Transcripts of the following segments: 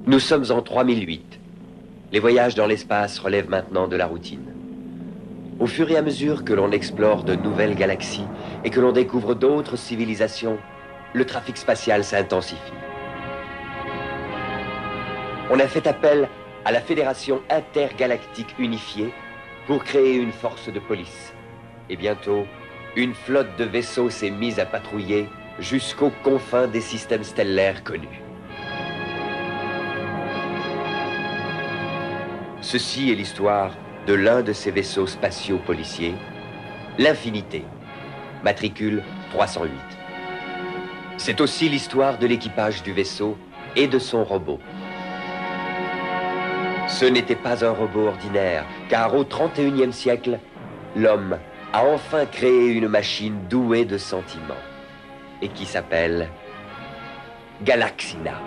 Nous sommes en 3008. Les voyages dans l'espace relèvent maintenant de la routine. Au fur et à mesure que l'on explore de nouvelles galaxies et que l'on découvre d'autres civilisations, le trafic spatial s'intensifie. On a fait appel à la Fédération intergalactique unifiée pour créer une force de police. Et bientôt, une flotte de vaisseaux s'est mise à patrouiller jusqu'aux confins des systèmes stellaires connus. Ceci est l'histoire de l'un de ces vaisseaux spatiaux policiers, l'Infinité, matricule 308. C'est aussi l'histoire de l'équipage du vaisseau et de son robot. Ce n'était pas un robot ordinaire, car au 31e siècle, l'homme a enfin créé une machine douée de sentiments et qui s'appelle Galaxina.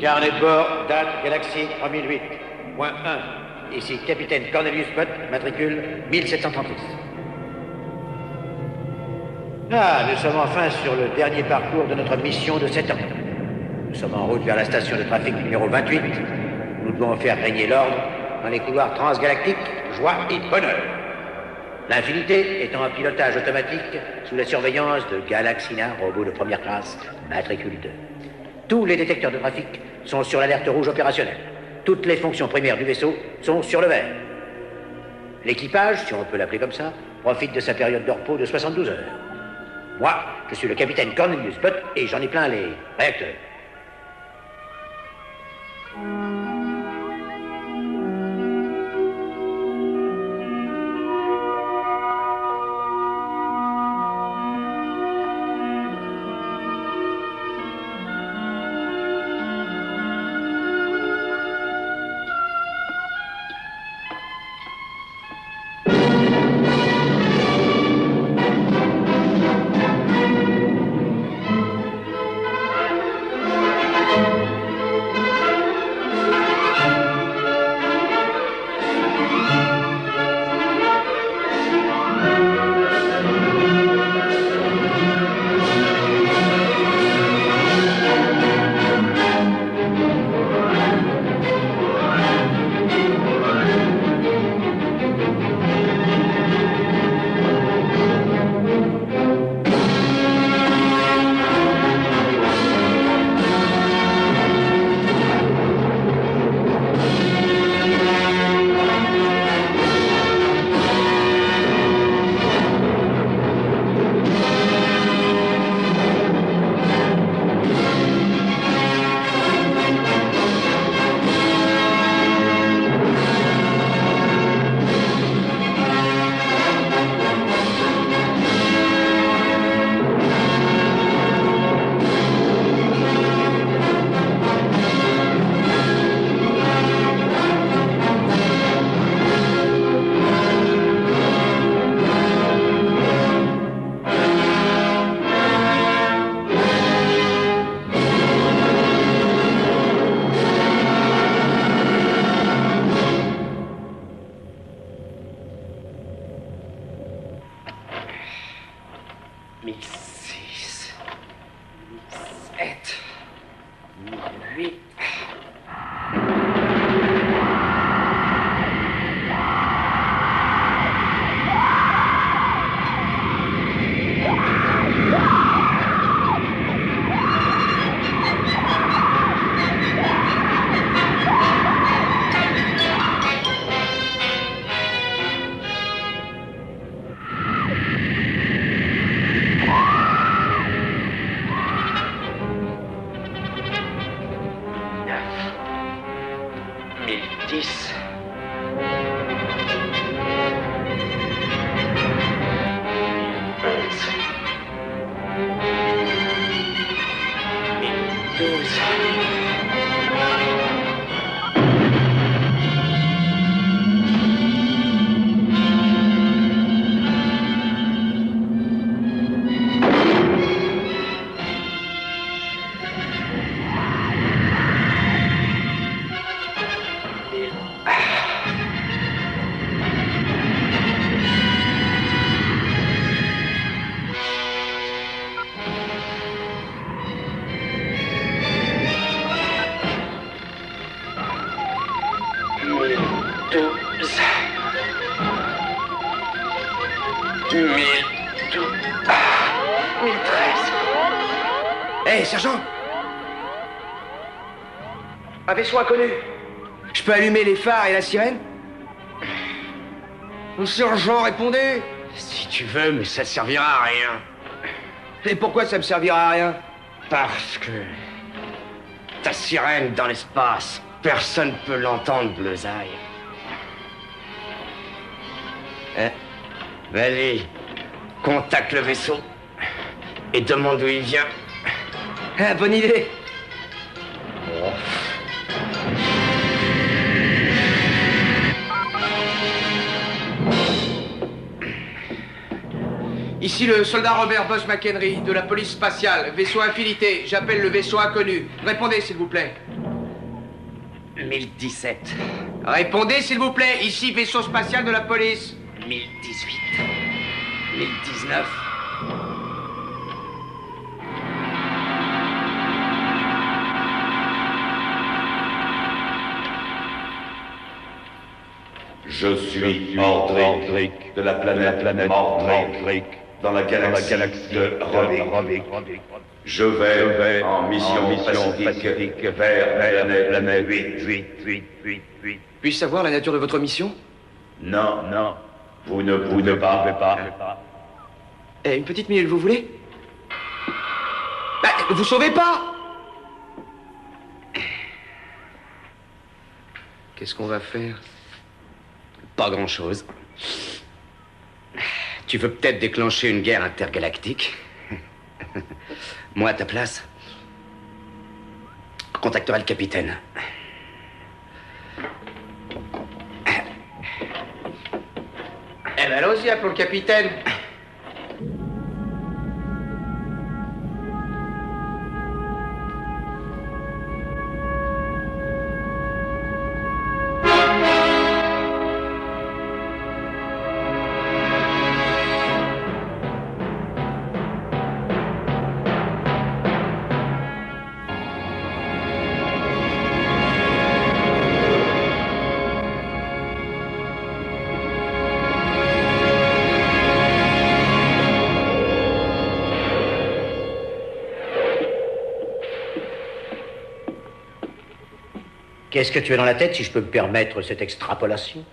Carnet de bord, date, galaxie 3008.1. Ici, capitaine Cornelius Butt, matricule 1736. Ah, nous sommes enfin sur le dernier parcours de notre mission de 7 ans. Nous sommes en route vers la station de trafic numéro 28. Nous devons faire régner l'ordre dans les couloirs transgalactiques, joie et bonheur. L'Infinité étant en pilotage automatique sous la surveillance de Galaxina, robot de première classe, matricule 2. Tous les détecteurs de trafic sont sur l'alerte rouge opérationnelle. Toutes les fonctions primaires du vaisseau sont sur le vert. L'équipage, si on peut l'appeler comme ça, profite de sa période de repos de 72 heures. Moi, je suis le capitaine Cornelius Butt et j'en ai plein les réacteurs. lui. Hé, sergent! Un vaisseau inconnu. Je peux allumer les phares et la sirène? Sergent, répondez! Si tu veux, mais ça ne servira à rien. Et pourquoi ça me servira à rien? Parce que ta sirène dans l'espace, personne ne peut l'entendre, Bleusaille. Hein? Vas-y, contacte le vaisseau et demande d'où il vient. Ah, bonne idée! Oh. Ici le soldat Robert Bosch McHenry, de la police spatiale, vaisseau Infinité. J'appelle le vaisseau inconnu. Répondez, s'il vous plaît. 1017. Répondez, s'il vous plaît. Ici, vaisseau spatial de la police. 1018. 1019. Je suis Ordric de la planète Mordric dans la galaxie de Rovik. Je vais en mission pacifique vers la planète 8. Puis-je savoir la nature de votre mission? Non, vous ne pouvez pas. Eh, une petite minute, vous voulez? Bah, vous sauvez pas! Qu'est-ce qu'on va faire? Pas grand-chose. Tu veux peut-être déclencher une guerre intergalactique. Moi, à ta place, contacterai le capitaine. Eh ben, allons-y, appelons le capitaine. Qu'est-ce que tu as dans la tête, si je peux me permettre cette extrapolation?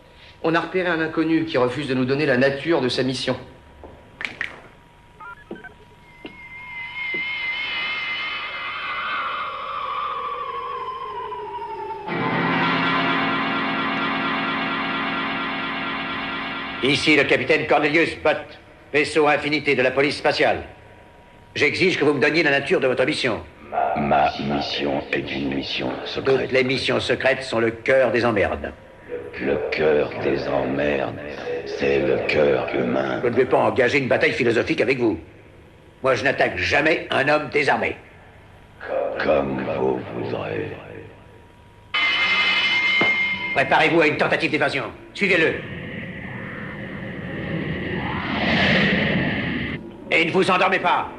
On a repéré un inconnu qui refuse de nous donner la nature de sa mission. Ici le capitaine Cornelius Butt, vaisseau Infinité de la police spatiale. J'exige que vous me donniez la nature de votre mission. Ma mission est une mission secrète. Toutes les missions secrètes sont le cœur des emmerdes. Le cœur des emmerdes, c'est le cœur humain. Je ne vais pas engager une bataille philosophique avec vous. Moi, je n'attaque jamais un homme désarmé. Comme vous voudrez. Préparez-vous à une tentative d'évasion. Suivez-le. Et ne vous endormez pas.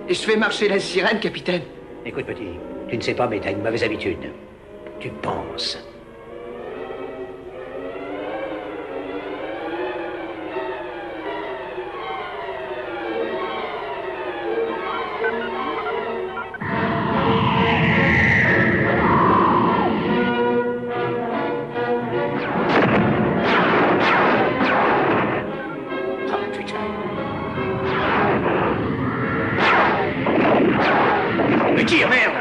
Et je fais marcher la sirène, capitaine. Écoute, petit. Tu ne sais pas, mais t'as une mauvaise habitude. Tu penses. Tire, merde!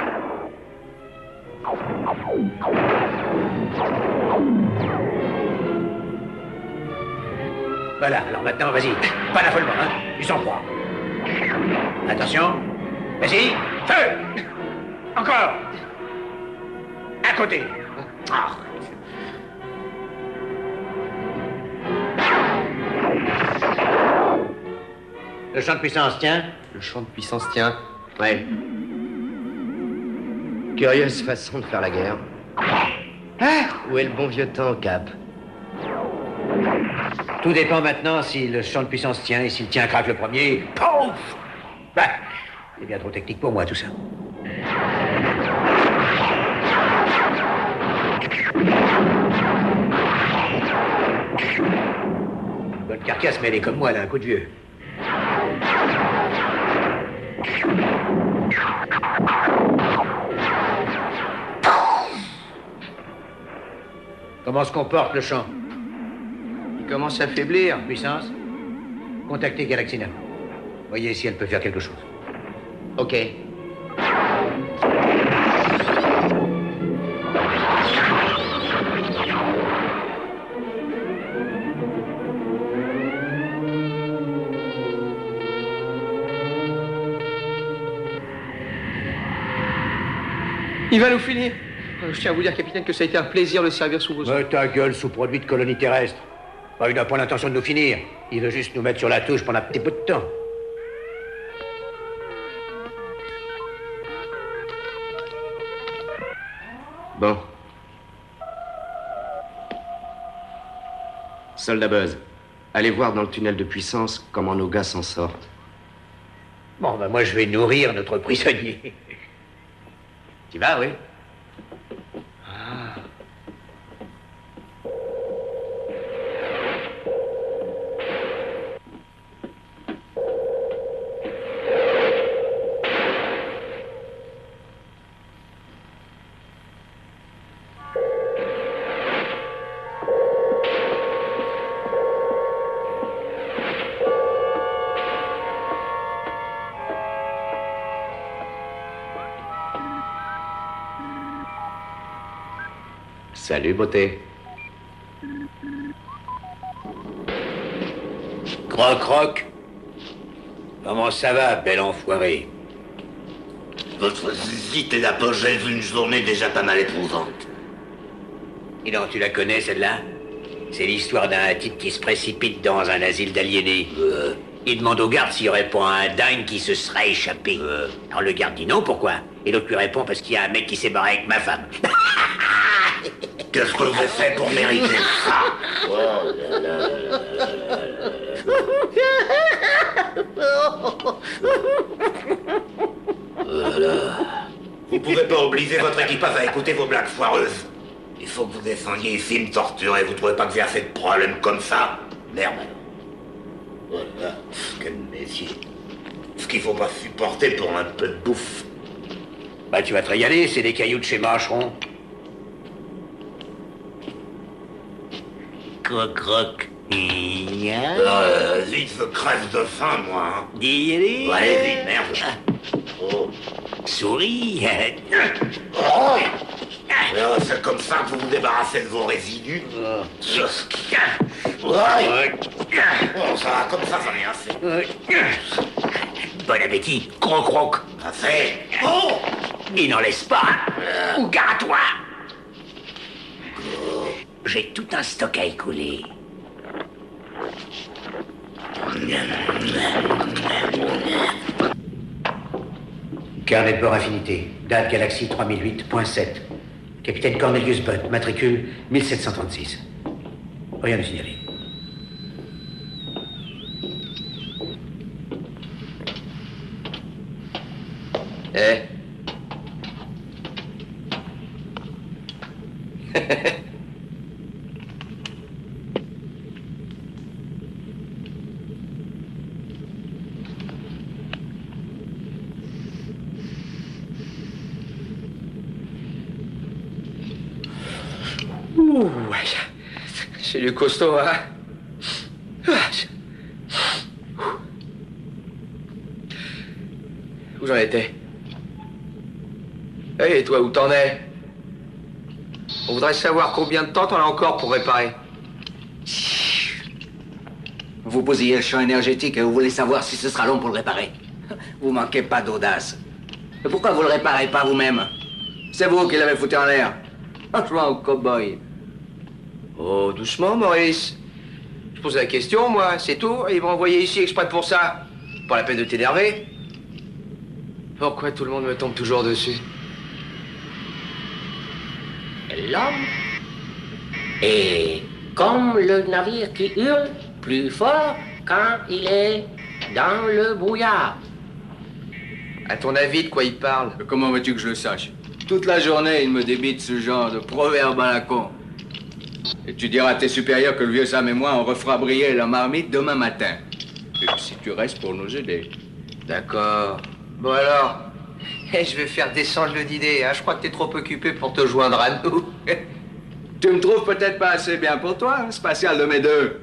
Voilà, alors maintenant, vas-y. Pas d'affolement, hein? Du sang-froid. Attention. Vas-y. Feu! Encore! À côté. Ah. Le champ de puissance tient? Le champ de puissance tient. Ouais. Curieuse façon de faire la guerre. Hein? Où est le bon vieux temps, Cap? Tout dépend maintenant si le champ de puissance tient, et s'il tient, craque le premier. Pouf! Bah, c'est bien trop technique pour moi, tout ça. Une bonne carcasse, mais elle est comme moi, là, un coup de vieux. Comment se comporte le champ? Il commence à faiblir. Puissance? Contactez Galaxina. Voyez si elle peut faire quelque chose. Ok. Il va nous finir. Je tiens à vous dire, capitaine, que ça a été un plaisir de servir sous vos ordres. Mais ta gueule, sous-produit de colonie terrestre. Bah, il n'a pas l'intention de nous finir. Il veut juste nous mettre sur la touche pendant un petit bout de temps. Bon. Soldat Buzz, allez voir dans le tunnel de puissance comment nos gars s'en sortent. Bon, bah moi je vais nourrir notre prisonnier. Tu vas, oui? Salut, beauté. Croc. Comment ça va, bel enfoiré? Votre visite est l'apogée d'une journée déjà pas mal éprouvante. Et non, tu la connais, celle-là? C'est l'histoire d'un type qui se précipite dans un asile d'aliénés. Il demande au garde s'il y aurait pas un dingue qui se serait échappé. Alors le garde dit non, pourquoi? Et l'autre lui répond parce qu'il y a un mec qui s'est barré avec ma femme. Qu'est-ce que vous avez fait pour mériter ça? Oh là là là là là. Vous pouvez pas obliger votre équipage à écouter vos blagues foireuses. Il faut que vous descendiez ici me torturer. Vous trouvez pas que j'ai assez de problèmes comme ça? Merde alors. Voilà, quel métier. Ce qu'il faut pas supporter pour un peu de bouffe. Bah tu vas te régaler, c'est des cailloux de chez Mâcheron. Croc. Vite, je crève de faim, moi. Hein. Dis-y. Allez, vite, merde. Oh. Souris. Oh. C'est comme ça que vous vous débarrassez de vos résidus. Oh, ça va, comme ça, j'en ai assez. Bon appétit, croc. Parfait. Oh. Il n'en laisse pas. Ou gare à toi. J'ai tout un stock à écouler. Carnet de bord affinité. Date Galaxie 3008.7. Capitaine Cornelius Budd, matricule 1736. Rien de signalé. Ouh, c'est du costaud, hein? Où j'en étais? Et toi, où t'en es? On voudrait savoir combien de temps t'en as encore pour réparer. Vous posez le champ énergétique et vous voulez savoir si ce sera long pour le réparer. Vous manquez pas d'audace. Mais pourquoi vous le réparez pas vous-même? C'est vous qui l'avez foutu en l'air. Franchement, au cow-boy. Oh, doucement, Maurice. Je pose la question, moi, c'est tout. Ils vont envoyer ici exprès pour ça. Pas la peine de t'énerver. Pourquoi tout le monde me tombe toujours dessus? L'homme est comme le navire qui hurle plus fort quand il est dans le brouillard. À ton avis, de quoi il parle? Comment veux-tu que je le sache? Toute la journée, il me débite ce genre de proverbe à la con. Et tu diras à tes supérieurs que le vieux Sam et moi, on refera briller la marmite demain matin. Et si tu restes pour nous aider. D'accord. Bon alors, je vais faire descendre le dîner. Hein. Je crois que t'es trop occupé pour te joindre à nous. Tu me trouves peut-être pas assez bien pour toi, hein, spatial de mes deux.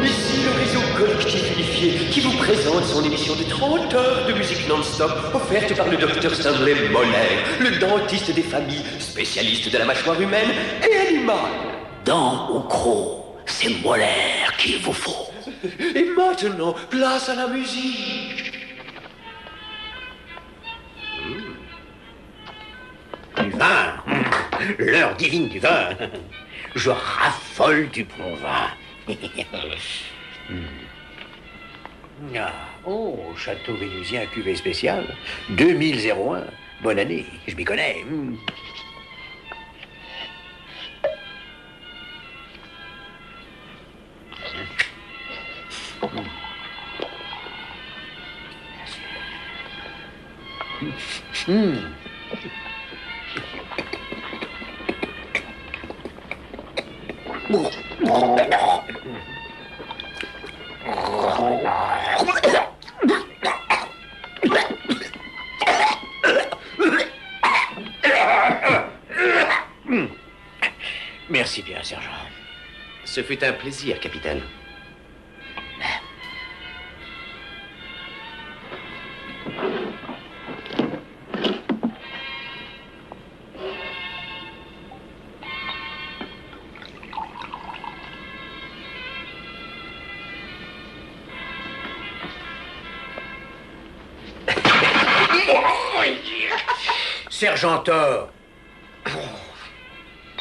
Ici le réseau collectif unifié qui vous présente son émission de 30 heures de musique non-stop offerte par le docteur Stanley Moller, le dentiste des familles, spécialiste de la mâchoire humaine et animale. Dents ou crocs, c'est molaire qu'il vous faut. Et maintenant, place à la musique. Du vin. L'heure divine du vin. Je raffole du bon vin. Ah, oh, Château Vénusien, cuvée spéciale. 2001. Bonne année, je m'y connais. Merci bien, sergent. Ce fut un plaisir, capitaine. Sergent Thor.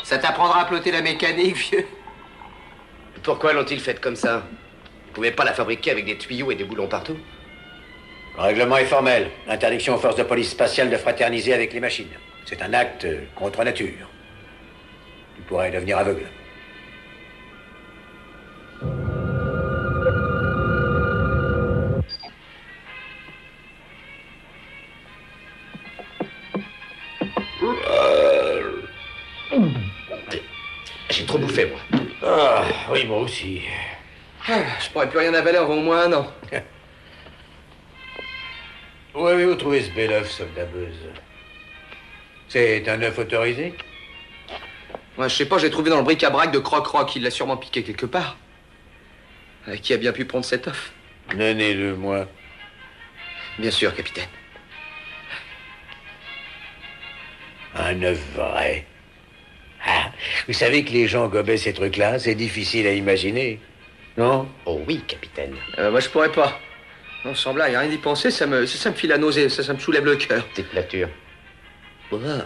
Ça t'apprendra à ploter la mécanique, vieux. Pourquoi l'ont-ils faite comme ça? Vous pouvez pas la fabriquer avec des tuyaux et des boulons partout? Le règlement est formel. Interdiction aux forces de police spatiale de fraterniser avec les machines. C'est un acte contre nature. Tu pourrais devenir aveugle. J'ai trop bouffé, moi. Ah, oui, moi aussi. Je pourrais plus rien avaler avant au moins un an. Où avez-vous trouvé ce bel œuf, soldat Buzz? C'est un œuf autorisé? Ouais, je sais pas, j'ai trouvé dans le bric-à-brac de Croc-Roc. Il l'a sûrement piqué quelque part. Qui a bien pu prendre cet œuf? Donnez-le moi. Bien sûr, capitaine. Un œuf vrai. Ah, vous savez que les gens gobaient ces trucs-là, c'est difficile à imaginer. Non? Oh oui, capitaine. Moi, je pourrais pas. Non, sans blague, rien d'y penser, ça me file la nausée, ça me soulève le cœur. Petite nature. Voilà.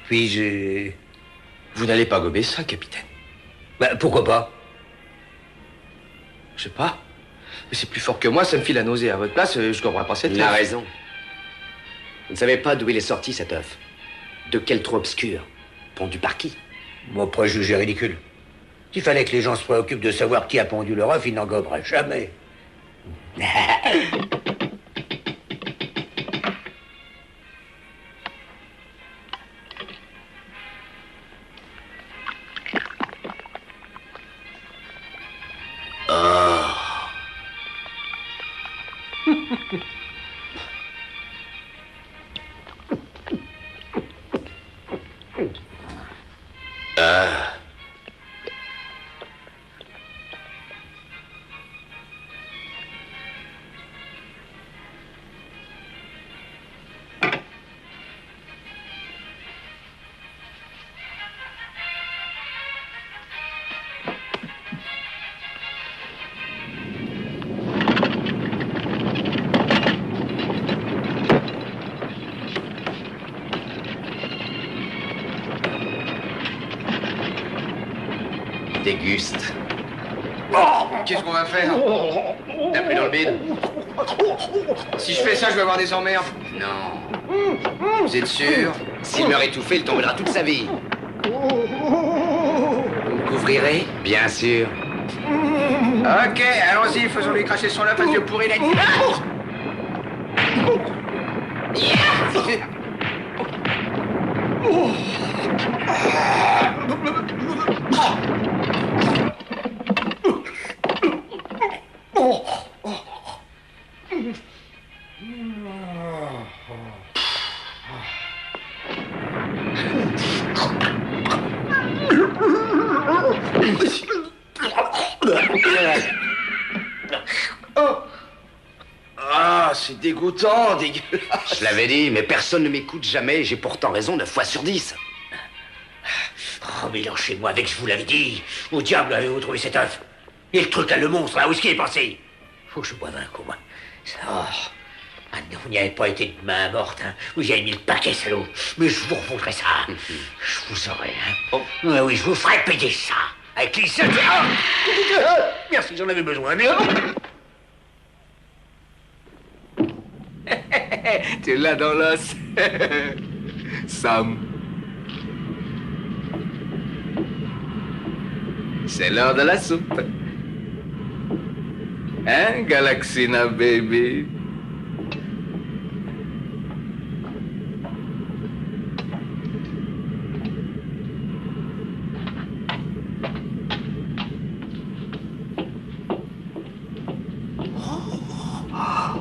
Puis-je... Vous n'allez pas gober ça, capitaine. Bah, pourquoi pas? Je sais pas. Mais c'est plus fort que moi, ça me file la nausée. À votre place, je goberais pas cette Il a œuf. raison. Vous ne savez pas d'où il est sorti, cet œuf. De quel trou obscur? Pondu par qui? Mon préjugé ridicule. S'il fallait que les gens se préoccupent de savoir qui a pondu leur œuf, ils n'en goberaient jamais. Déguste. Qu'est-ce qu'on va faire? T'as plus dans le bide? Si je fais ça, je vais avoir des emmerdes. Non. Vous êtes sûr? S'il meurt étouffé, il tombera toute sa vie. Vous me couvrirez? Bien sûr. Ok, allons-y, faisons-lui cracher son œuf à yeux pourris la nuit. Ah, c'est dégoûtant, dégueulasse. Je l'avais dit, mais personne ne m'écoute jamais. J'ai pourtant raison 9 fois sur 10. Oh, mais lâchez-moi avec, je vous l'avais dit. Où diable avez-vous trouvé cet œuf? Et le truc là, le monstre, là, où est-ce qu'il est passé? Faut que je boive un coup, moi. Oh. Ah non, vous n'y avez pas été de main morte, hein. Vous y avez mis le paquet, salaud. Mais je vous revaudrai ça. Je vous aurai, hein. Oh. Ouais, oui, je vous ferai payer ça. Avec les seuls... Oh. Merci, j'en avais besoin, mais... Tu l'as dans l'os. Sam. C'est l'heure de la soupe. Hein, Galaxina, baby?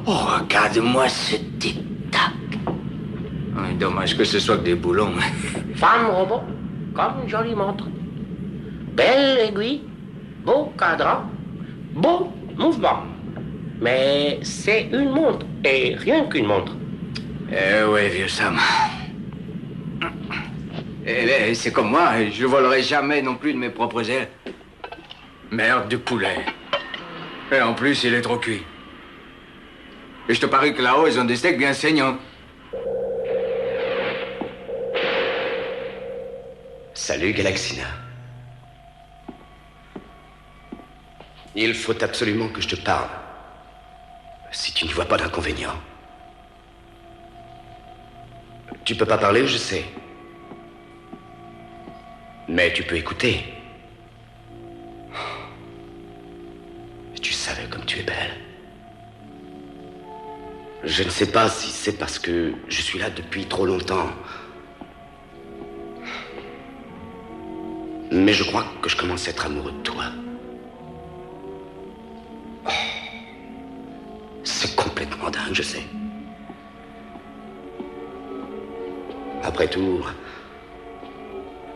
Oh, regarde-moi ce tic-tac. Dommage que ce soit que des boulons. Femme robot, comme jolie montre. Belle aiguille, beau cadran, beau mouvement. Mais c'est une montre, et rien qu'une montre. Eh ouais, vieux Sam. Eh, c'est comme moi, je volerai jamais non plus de mes propres ailes. Merde du poulet. Et en plus, il est trop cuit. Et je te parie que là-haut, ils ont des steaks bien saignants. Salut, Galaxina. Il faut absolument que je te parle. Si tu n'y vois pas d'inconvénient. Tu peux pas parler, je sais. Mais tu peux écouter. Tu savais comme tu es belle. Je ne sais pas si c'est parce que je suis là depuis trop longtemps. Mais je crois que je commence à être amoureux de toi. Oh. C'est complètement dingue, je sais. Après tout,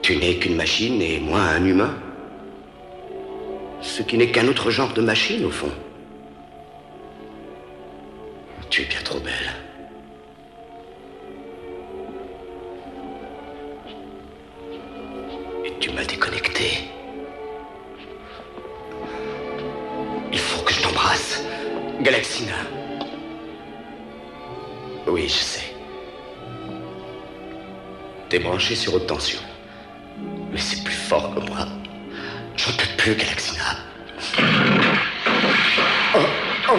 tu n'es qu'une machine et moi un humain. Ce qui n'est qu'un autre genre de machine, au fond. Tu es bien trop belle. Et tu m'as déconnecté. Il faut que je t'embrasse. Galaxina. Oui, je sais. T'es branché sur haute tension. Mais c'est plus fort que moi. J'en peux plus, Galaxina. Oh, oh.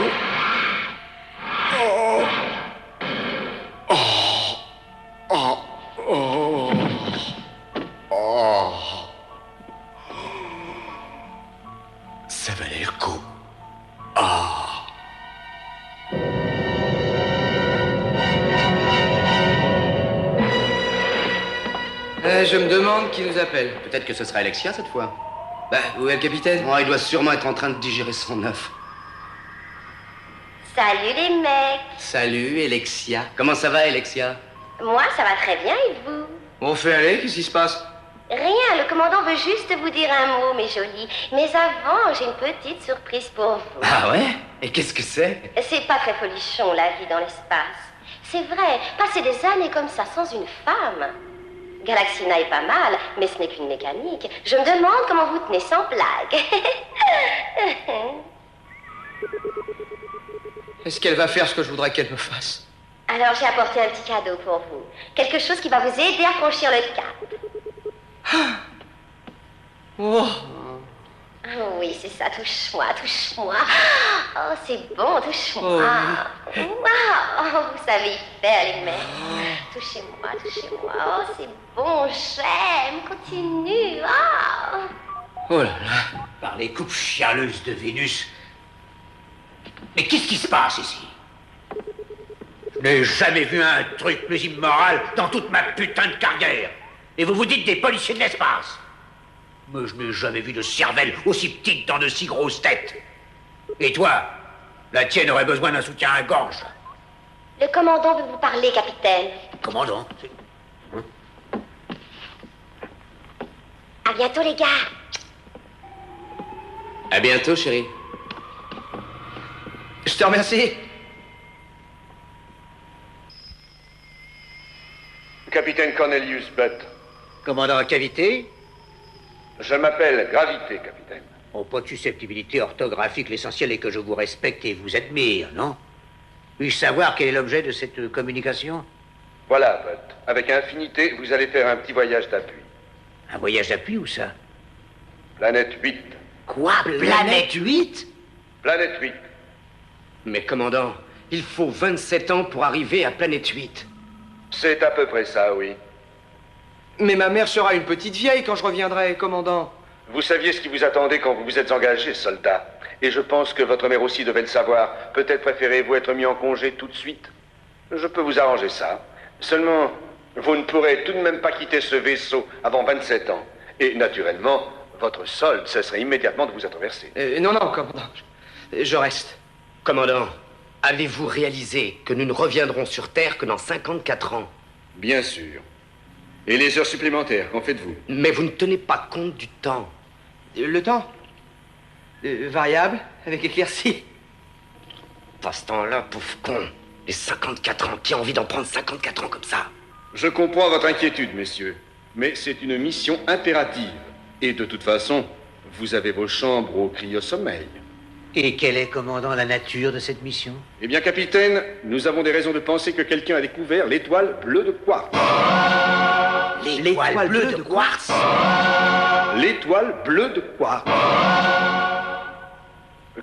Ça valait le coup. Ah. Je me demande qui nous appelle. Peut-être que ce sera Alexia cette fois. Bah, où est le capitaine? Oh, il doit sûrement être en train de digérer son œuf. Salut les mecs. Salut, Alexia. Comment ça va, Alexia? Moi, ça va très bien et vous? On fait aller, qu'est-ce qui se passe? Rien, le commandant veut juste vous dire un mot, mes jolis. Mais avant, j'ai une petite surprise pour vous. Ah ouais? Et qu'est-ce que c'est? C'est pas très folichon, la vie dans l'espace. C'est vrai, passer des années comme ça sans une femme. Galaxina est pas mal, mais ce n'est qu'une mécanique. Je me demande comment vous tenez sans blague. Est-ce qu'elle va faire ce que je voudrais qu'elle me fasse? Alors j'ai apporté un petit cadeau pour vous. Quelque chose qui va vous aider à franchir le cap. Oh. Oh oui, c'est ça, touche-moi, touche-moi. Oh, c'est bon, touche-moi. Oh. Wow, vous savez y faire, les mecs. Touchez-moi, touchez-moi. Oh, c'est bon, j'aime, continue. Oh. Oh là là. Par les coupes chialeuses de Vénus. Mais qu'est-ce qui se passe ici? Je n'ai jamais vu un truc plus immoral dans toute ma putain de carrière. Et vous vous dites des policiers de l'espace. Mais je n'ai jamais vu de cervelle aussi petite dans de si grosses têtes. Et toi, la tienne aurait besoin d'un soutien à gorge. Le commandant veut vous parler, capitaine. Commandant? À bientôt, les gars. À bientôt, chérie. Je te remercie. Capitaine Cornelius Butt. Commandant Cavité? Je m'appelle Gravité, capitaine. Oh, pas de susceptibilité orthographique, l'essentiel est que je vous respecte et vous admire, non? Puis-je savoir quel est l'objet de cette communication? Voilà, Butt. Avec Infinité, vous allez faire un petit voyage d'appui. Un voyage d'appui, où ça? Planète 8. Quoi? Planète 8? Planète 8. Mais commandant, il faut 27 ans pour arriver à Planète 8. C'est à peu près ça, oui. Mais ma mère sera une petite vieille quand je reviendrai, commandant. Vous saviez ce qui vous attendait quand vous vous êtes engagé, soldat. Et je pense que votre mère aussi devait le savoir. Peut-être préférez-vous être mis en congé tout de suite. Je peux vous arranger ça. Seulement, vous ne pourrez tout de même pas quitter ce vaisseau avant 27 ans. Et naturellement, votre solde cesserait immédiatement de vous être versé. Non, commandant. Je reste. Commandant, avez-vous réalisé que nous ne reviendrons sur Terre que dans 54 ans? Bien sûr. Et les heures supplémentaires, qu'en faites-vous? Mais vous ne tenez pas compte du temps. Le temps? Variable, avec éclaircie. Pas ce temps-là, pauvre con. Les 54 ans, qui a envie d'en prendre 54 ans comme ça? Je comprends votre inquiétude, messieurs. Mais c'est une mission impérative. Et de toute façon, vous avez vos chambres au cryosommeil. Et quelle est, commandant, la nature de cette mission? Eh bien, capitaine, nous avons des raisons de penser que quelqu'un a découvert l'étoile bleue de quartz. L'étoile bleue de quartz? L'étoile bleue de quartz.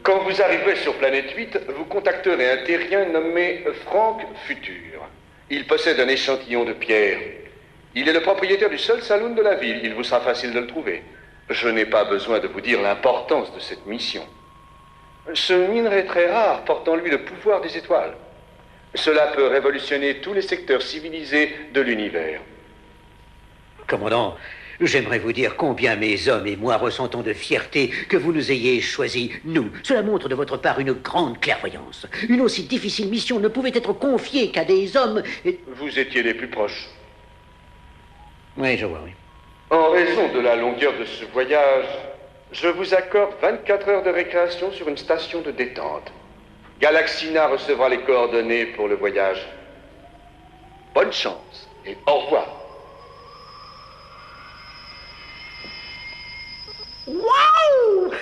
Quand vous arriverez sur Planète 8, vous contacterez un terrien nommé Frank Futur. Il possède un échantillon de pierre. Il est le propriétaire du seul saloon de la ville. Il vous sera facile de le trouver. Je n'ai pas besoin de vous dire l'importance de cette mission. Ce minerai très rare porte en lui le pouvoir des étoiles. Cela peut révolutionner tous les secteurs civilisés de l'univers. Commandant, j'aimerais vous dire combien mes hommes et moi ressentons de fierté que vous nous ayez choisis, nous. Cela montre de votre part une grande clairvoyance. Une aussi difficile mission ne pouvait être confiée qu'à des hommes... Vous étiez les plus proches. Oui, je vois, oui. En raison de la longueur de ce voyage, je vous accorde 24 heures de récréation sur une station de détente. Galaxina recevra les coordonnées pour le voyage. Bonne chance et au revoir. Waouh!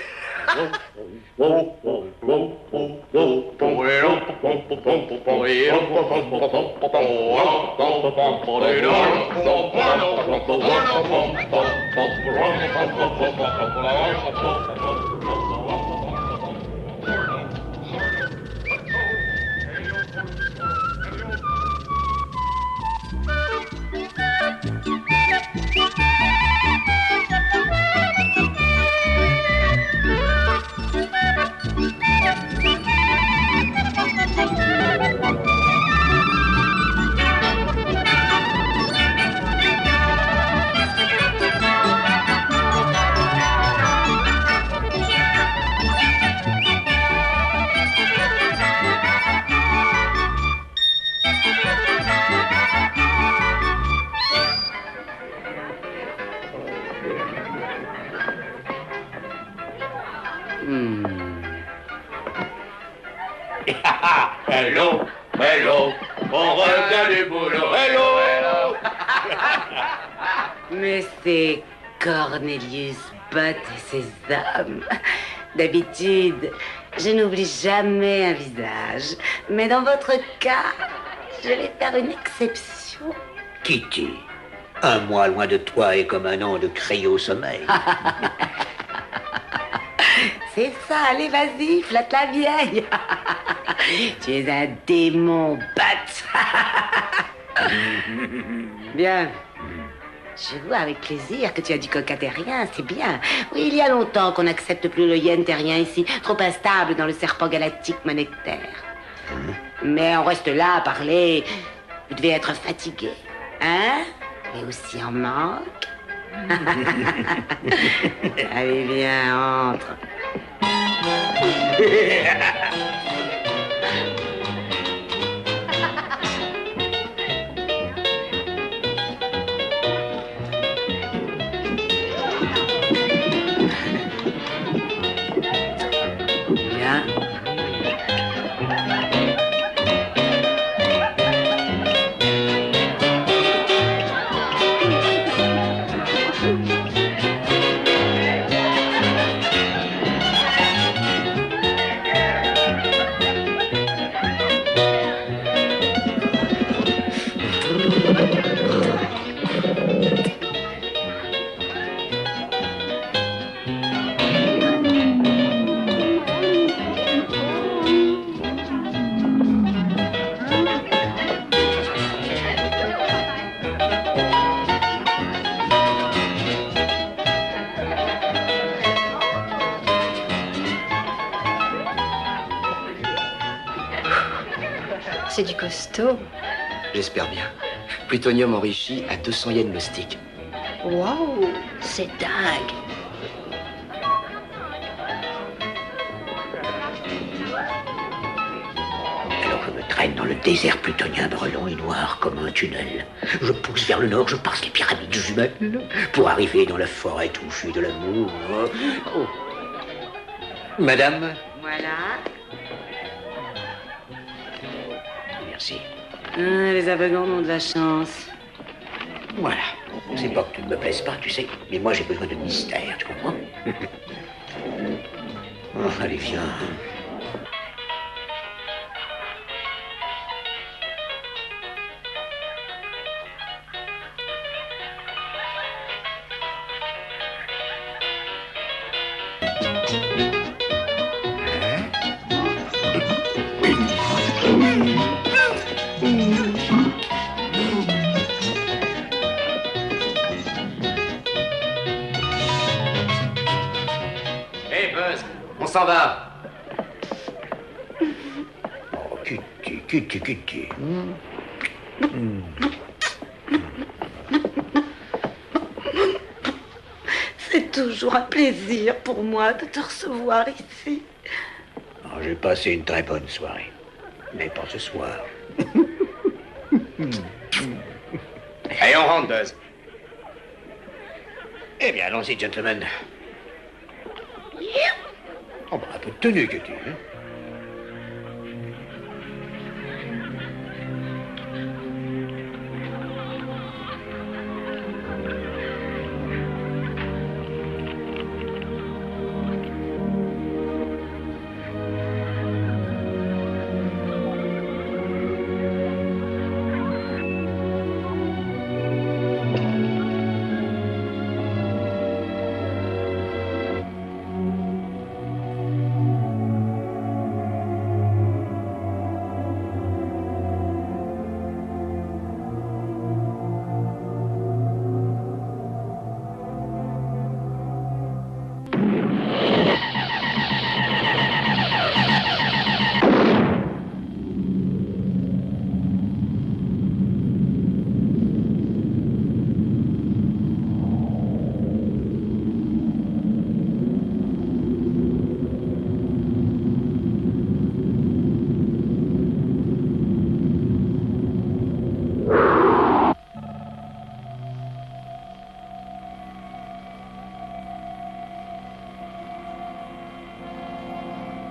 Hello, hello, on revient du boulot. Hello, hello. Mais c'est Cornelius Bott et ses hommes. D'habitude, je n'oublie jamais un visage. Mais dans votre cas, je vais faire une exception. Kitty, un mois loin de toi est comme un an de cryo au sommeil. C'est ça, allez, vas-y, flatte la vieille. Tu es un démon, Bott. Bien. Je vois avec plaisir que tu as du coca terrien, c'est bien. Oui, il y a longtemps qu'on n'accepte plus le yen terrien ici, trop instable dans le serpent galactique monétaire. Mais on reste là à parler. Vous devez être fatigué, hein? Mais aussi en manque. Allez, viens, entre. Bien. C'est du costaud. J'espère bien. Plutonium enrichi à 200 yens le stick. Waouh, c'est dingue. Alors je me traîne dans le désert plutonien brûlant et noir comme un tunnel. Je pousse vers le nord, je passe les pyramides humaines pour arriver dans la forêt touffue de l'amour. Oh. Madame? Voilà. Merci. Ah, les aveugles ont de la chance. Voilà. C'est pas que tu ne me plaises pas, tu sais, mais moi j'ai besoin de mystère, tu comprends? Oh, allez, viens. Hey Buzz, on s'en va. Oh, Kitty. C'est toujours un plaisir pour moi de te recevoir ici. Oh, j'ai passé une très bonne soirée, mais pas ce soir. Allez, on rentre, Buzz. Eh bien, allons-y, gentlemen. Oh, bah, un peu de tenue, Kitty, hein?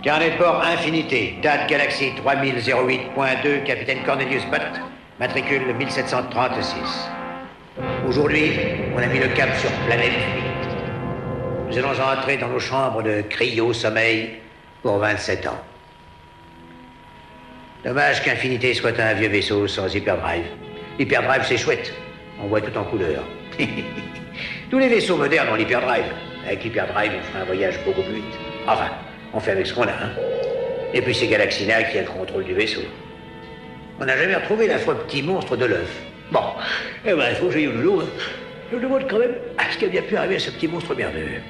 Carnet de bord Infinité, date Galaxie 3008.2, capitaine Cornelius Butt, matricule 1736. Aujourd'hui, on a mis le cap sur planète 8. Nous allons entrer dans nos chambres de cryo-sommeil pour 27 ans. Dommage qu'Infinité soit un vieux vaisseau sans hyperdrive. L'hyperdrive, c'est chouette. On voit tout en couleur. Tous les vaisseaux modernes ont l'hyperdrive. Avec l'hyperdrive, on fera un voyage beaucoup plus vite. Enfin, on fait avec ce qu'on a, hein. Et puis c'est Galaxina qui a le contrôle du vaisseau. On n'a jamais retrouvé l'affreux petit monstre de l'œuf. Bon, eh ben, il faut que j'aille au loulou, hein. Je me demande quand même ce qui a bien pu arriver à ce petit monstre merveilleux.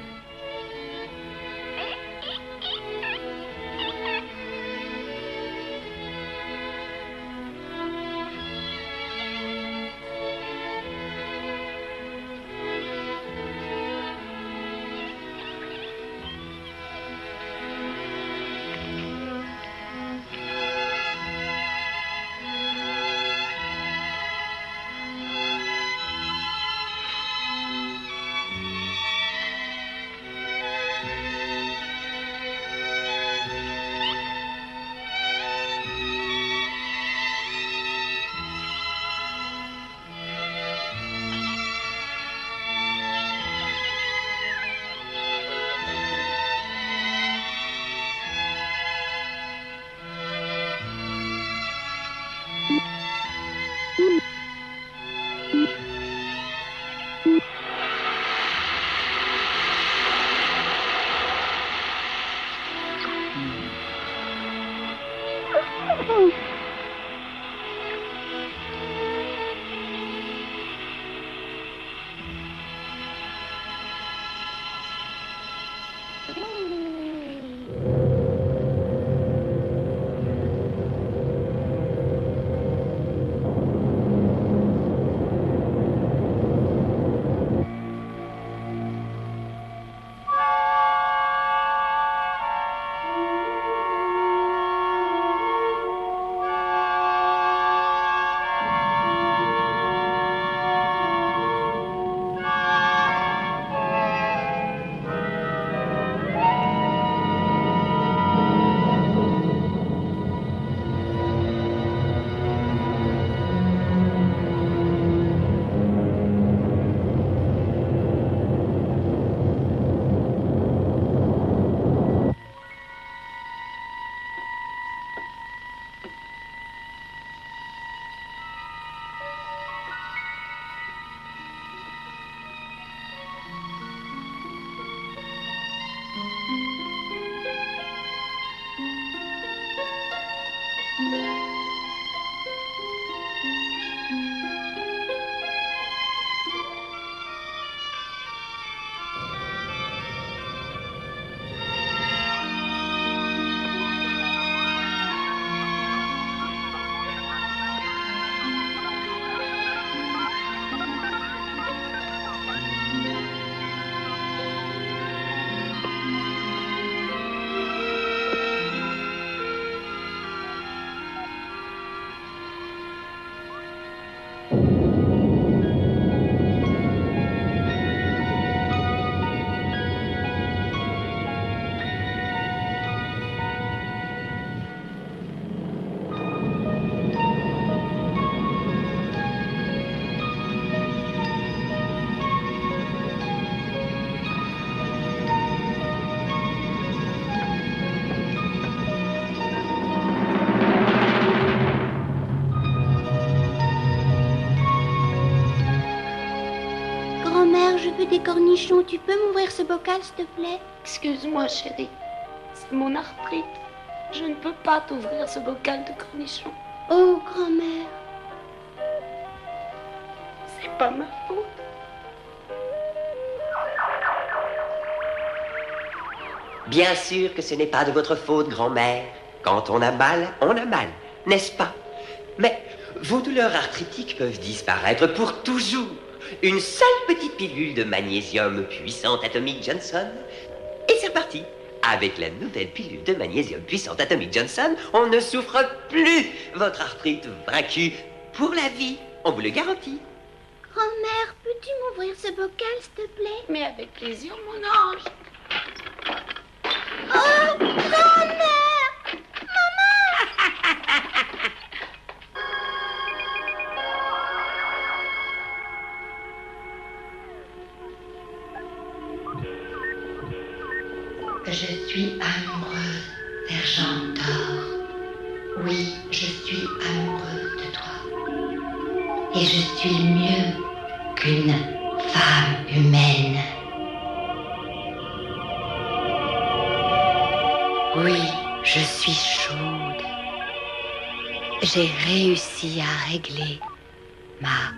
Des cornichons, tu peux m'ouvrir ce bocal, s'il te plaît? Excuse-moi, chérie. C'est mon arthrite. Je ne peux pas t'ouvrir ce bocal de cornichons. Oh, grand-mère. C'est pas ma faute. Bien sûr que ce n'est pas de votre faute, grand-mère. Quand on a mal, n'est-ce pas? Mais vos douleurs arthritiques peuvent disparaître pour toujours. Une seule petite pilule de magnésium puissante atomique Johnson. Et c'est reparti. Avec la nouvelle pilule de magnésium puissante atomique Johnson, on ne souffre plus. Votre arthrite vaincue pour la vie. On vous le garantit. Grand-mère, peux-tu m'ouvrir ce bocal, s'il te plaît? Mais avec plaisir, mon ange. Oh, grand-mère! Je suis amoureux, sergent Thor. Oui, je suis amoureux de toi. Et je suis mieux qu'une femme humaine. Oui, je suis chaude. J'ai réussi à régler ma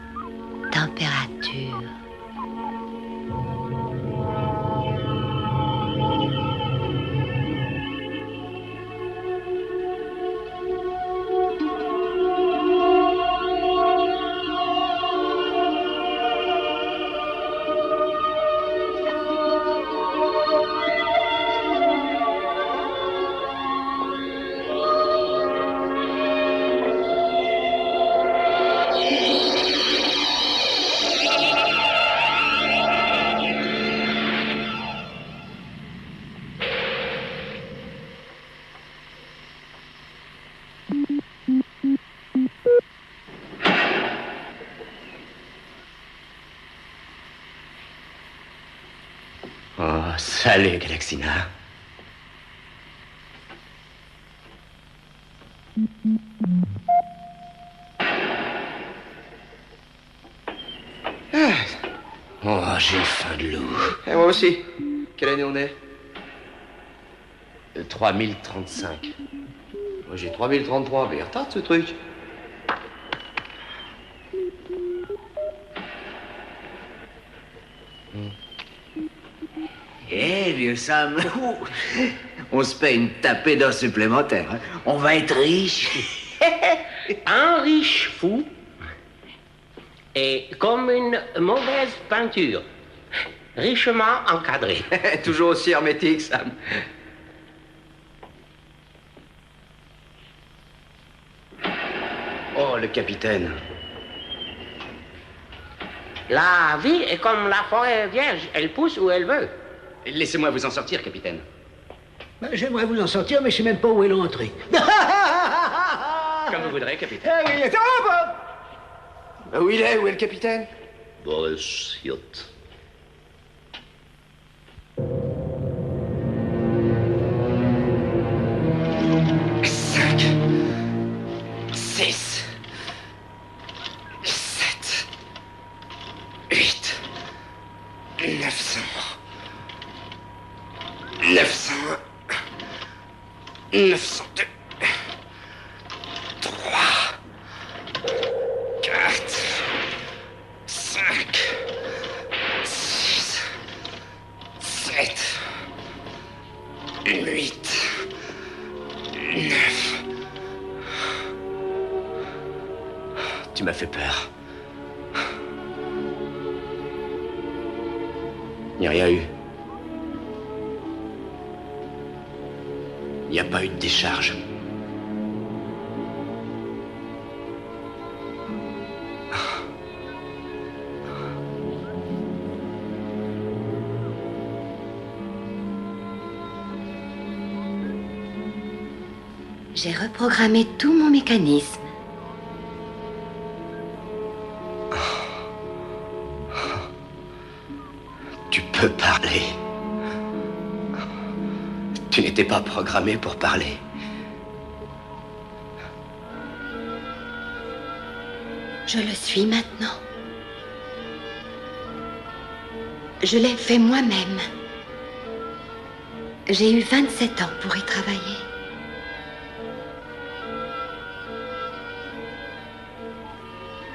température. Oh, salut, Galaxina. Oh, j'ai faim de loup. Et moi aussi. Quelle année on est 3035. Moi j'ai 3033, mais il retarde ce truc. Eh, vieux Sam, on se paye une tapée d'or supplémentaire. Hein. On va être riche. Un riche fou est comme une mauvaise peinture, richement encadrée. Toujours aussi hermétique, Sam. Oh, le capitaine. La vie est comme la forêt vierge, elle pousse où elle veut. Laissez-moi vous en sortir, capitaine. Ben, j'aimerais vous en sortir, mais je sais même pas où est l'entrée. Comme vous voudrez, capitaine. Eh oui, Où il est? Où est le capitaine? Boris Yacht. Cinq. 6. 7. 8. 900. 901. 902. 3. 4. 5. 6. 7. 8. 9. Tu m'as fait peur. Il n'y a rien eu. Il n'y a pas eu de décharge. J'ai reprogrammé tout mon mécanisme. Tu peux parler. Tu n'étais pas programmé pour parler. Je le suis maintenant. Je l'ai fait moi-même. J'ai eu 27 ans pour y travailler.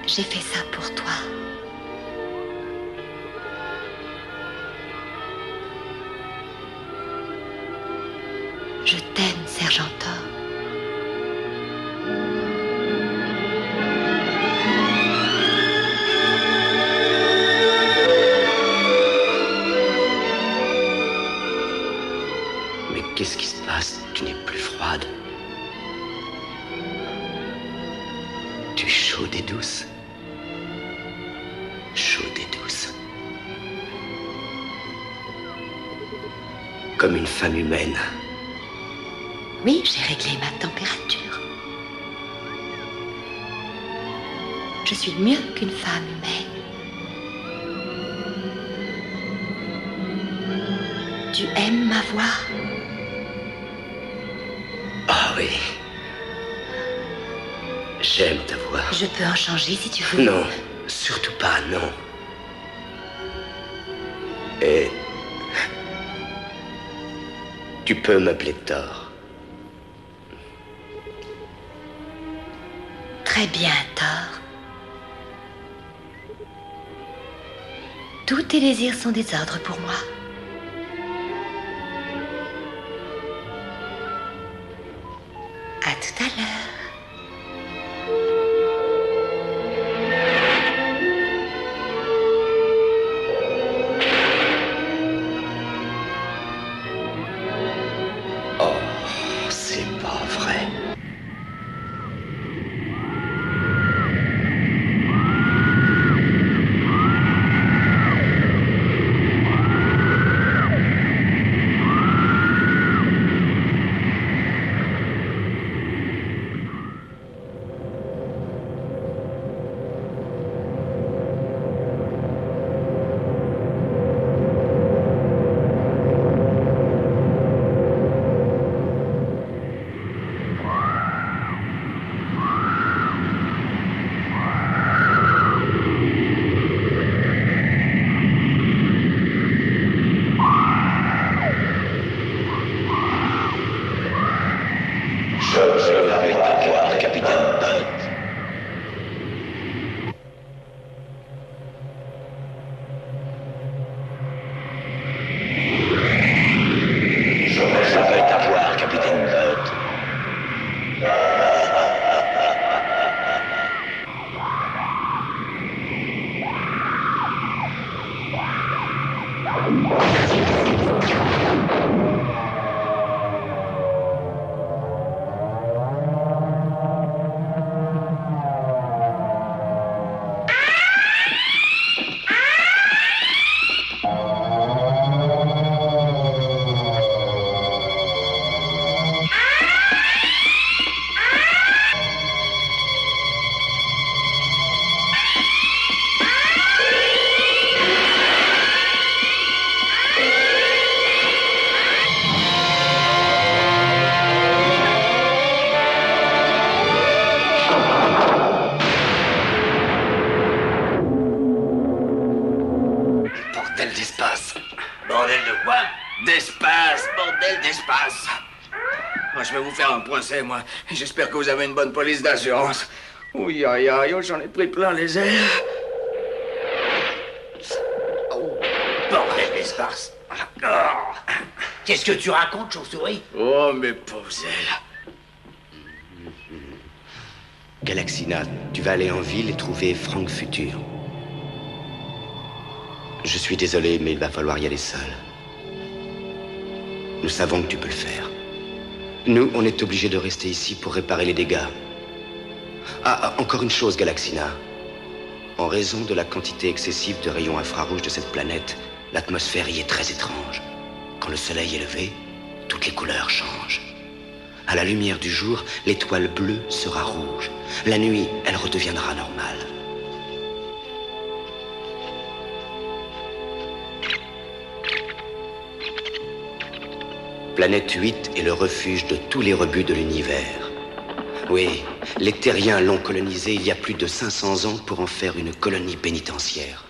J'ai fait ça pour toi. Je t'aime, sergent Thor. Mais qu'est-ce qui se passe? Tu n'es plus froide. Tu es chaude et douce. Chaude et douce. Comme une femme humaine. Oui, j'ai réglé ma température. Je suis mieux qu'une femme humaine. Tu Tu aimes ma voix? Ah oui. J'aime ta voix. Je peux en changer si tu veux. Non, surtout pas, non. Et... tu peux m'appeler Thor. Très bien, Thor. Tous tes désirs sont des ordres pour moi. À tout à l'heure. Oh, c'est pas vrai. Moi, je vais vous faire un procès, moi. J'espère que vous avez une bonne police d'assurance. Oui, aïe, aïe, j'en ai pris plein les ailes. Oh, bordel d'espace. Qu'est-ce que tu racontes, chauve-souris? Oh, mes pauvres ailes. Galaxina, tu vas aller en ville et trouver Frank Futur. Je suis désolé, mais il va falloir y aller seul. Nous savons que tu peux le faire. Nous, on est obligés de rester ici pour réparer les dégâts. Ah, encore une chose, Galaxina. En raison de la quantité excessive de rayons infrarouges de cette planète, l'atmosphère y est très étrange. Quand le soleil est levé, toutes les couleurs changent. À la lumière du jour, l'étoile bleue sera rouge. La nuit, elle redeviendra normale. Planète 8 est le refuge de tous les rebuts de l'univers. Oui, les terriens l'ont colonisé il y a plus de 500 ans pour en faire une colonie pénitentiaire.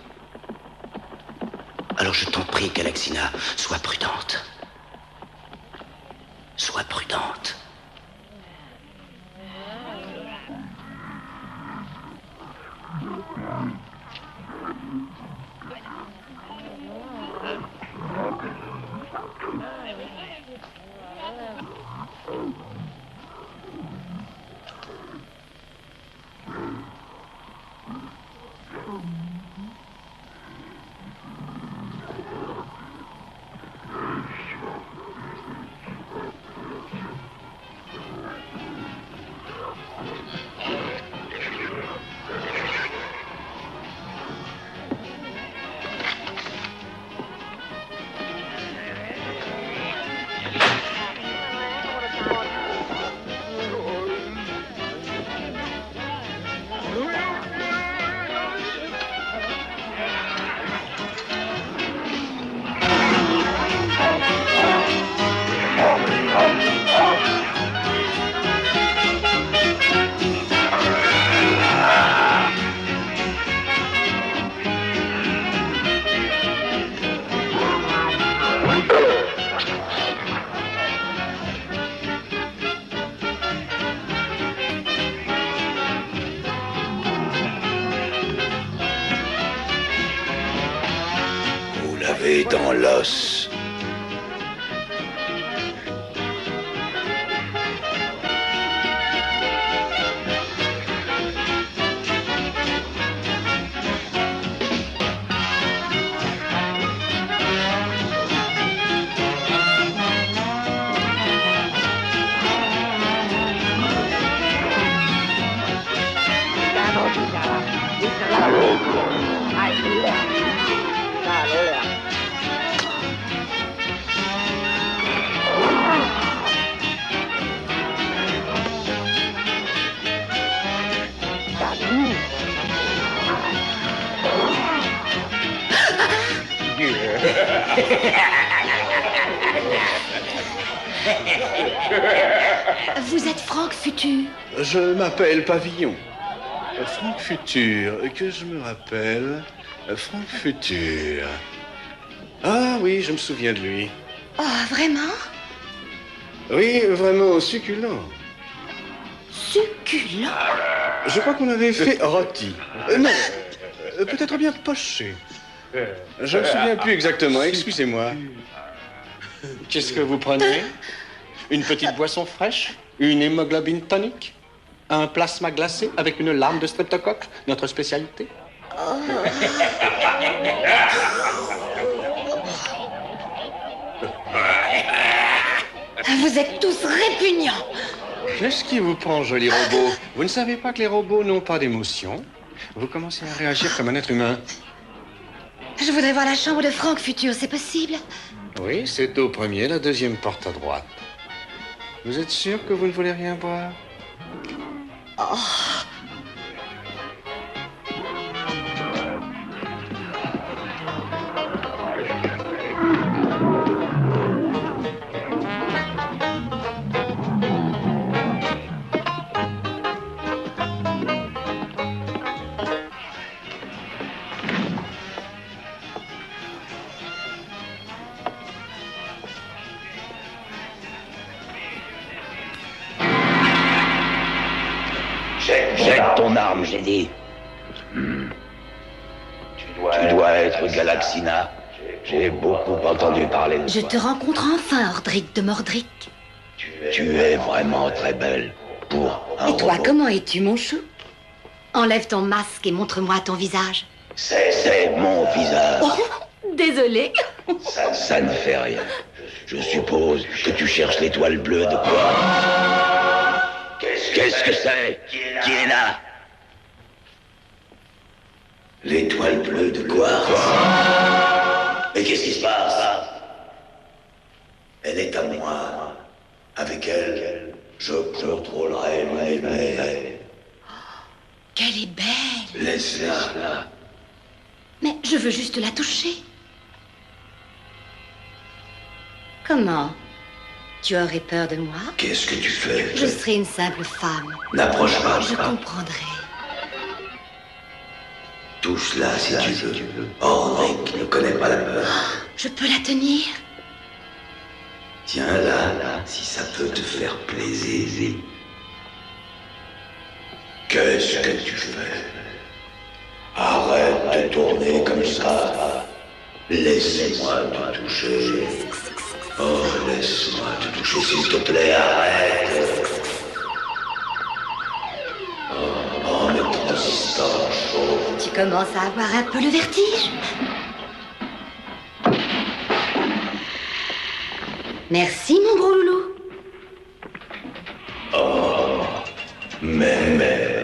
Alors je t'en prie, Galaxina, sois prudente. Sois prudente. Et dans l'os. Vous êtes Franck Futur? Je m'appelle Pavillon. Franck Futur, que je me rappelle. Franck Futur. Ah oui, je me souviens de lui. Oh, vraiment? Oui, vraiment succulent. Succulent? Je crois qu'on avait fait rôti. Non, peut-être bien poché. Je ne me souviens plus exactement, excusez-moi. Qu'est-ce que vous prenez? Une petite boisson fraîche? Une hémoglobine tonique? Un plasma glacé avec une larme de streptocoque? Notre spécialité? Oh. Vous êtes tous répugnants. Qu'est-ce qui vous prend, joli robot? Vous ne savez pas que les robots n'ont pas d'émotion? Vous commencez à réagir comme un être humain. Je voudrais voir la chambre de Franck Futur, c'est possible? Oui, c'est au premier, la deuxième porte à droite. Vous êtes sûr que vous ne voulez rien boire? Oh. Jette ton arme, j'ai dit. Tu dois être Galaxina. J'ai beaucoup entendu parler de Je toi. te rencontre enfin, Ordric de Mordric. Tu es vraiment très belle pour un Et toi, robot. comment es-tu, mon chou? Enlève ton masque et montre-moi ton visage. C'est mon visage. Oh, désolé. Ça ne fait rien. Je suppose que tu cherches l'étoile bleue de quoi? Qu'est-ce que c'est? Qui est là? L'étoile bleue de quartz. Mais qu'est-ce qui se passe? Elle est à moi. Avec elle, je contrôlerai l'univers. Qu'elle est belle. Laisse-la. Mais je veux juste la toucher. Comment? Tu aurais peur de moi? Qu'est-ce que tu fais? Je serai une simple femme. N'approche pas. Je comprendrai. Touche-la si tu veux. Ordric ne connaît pas la peur. Je peux la tenir? Tiens-la, si ça peut te faire plaisir. Qu'est-ce que tu fais? Arrête de tourner comme ça. Laisse-moi te toucher. Oh, laisse-moi te toucher, s'il te plaît, arrête. Oh, mes transistors chauds. Tu commences à avoir un peu le vertige? Merci, mon gros loulou. Oh, mais...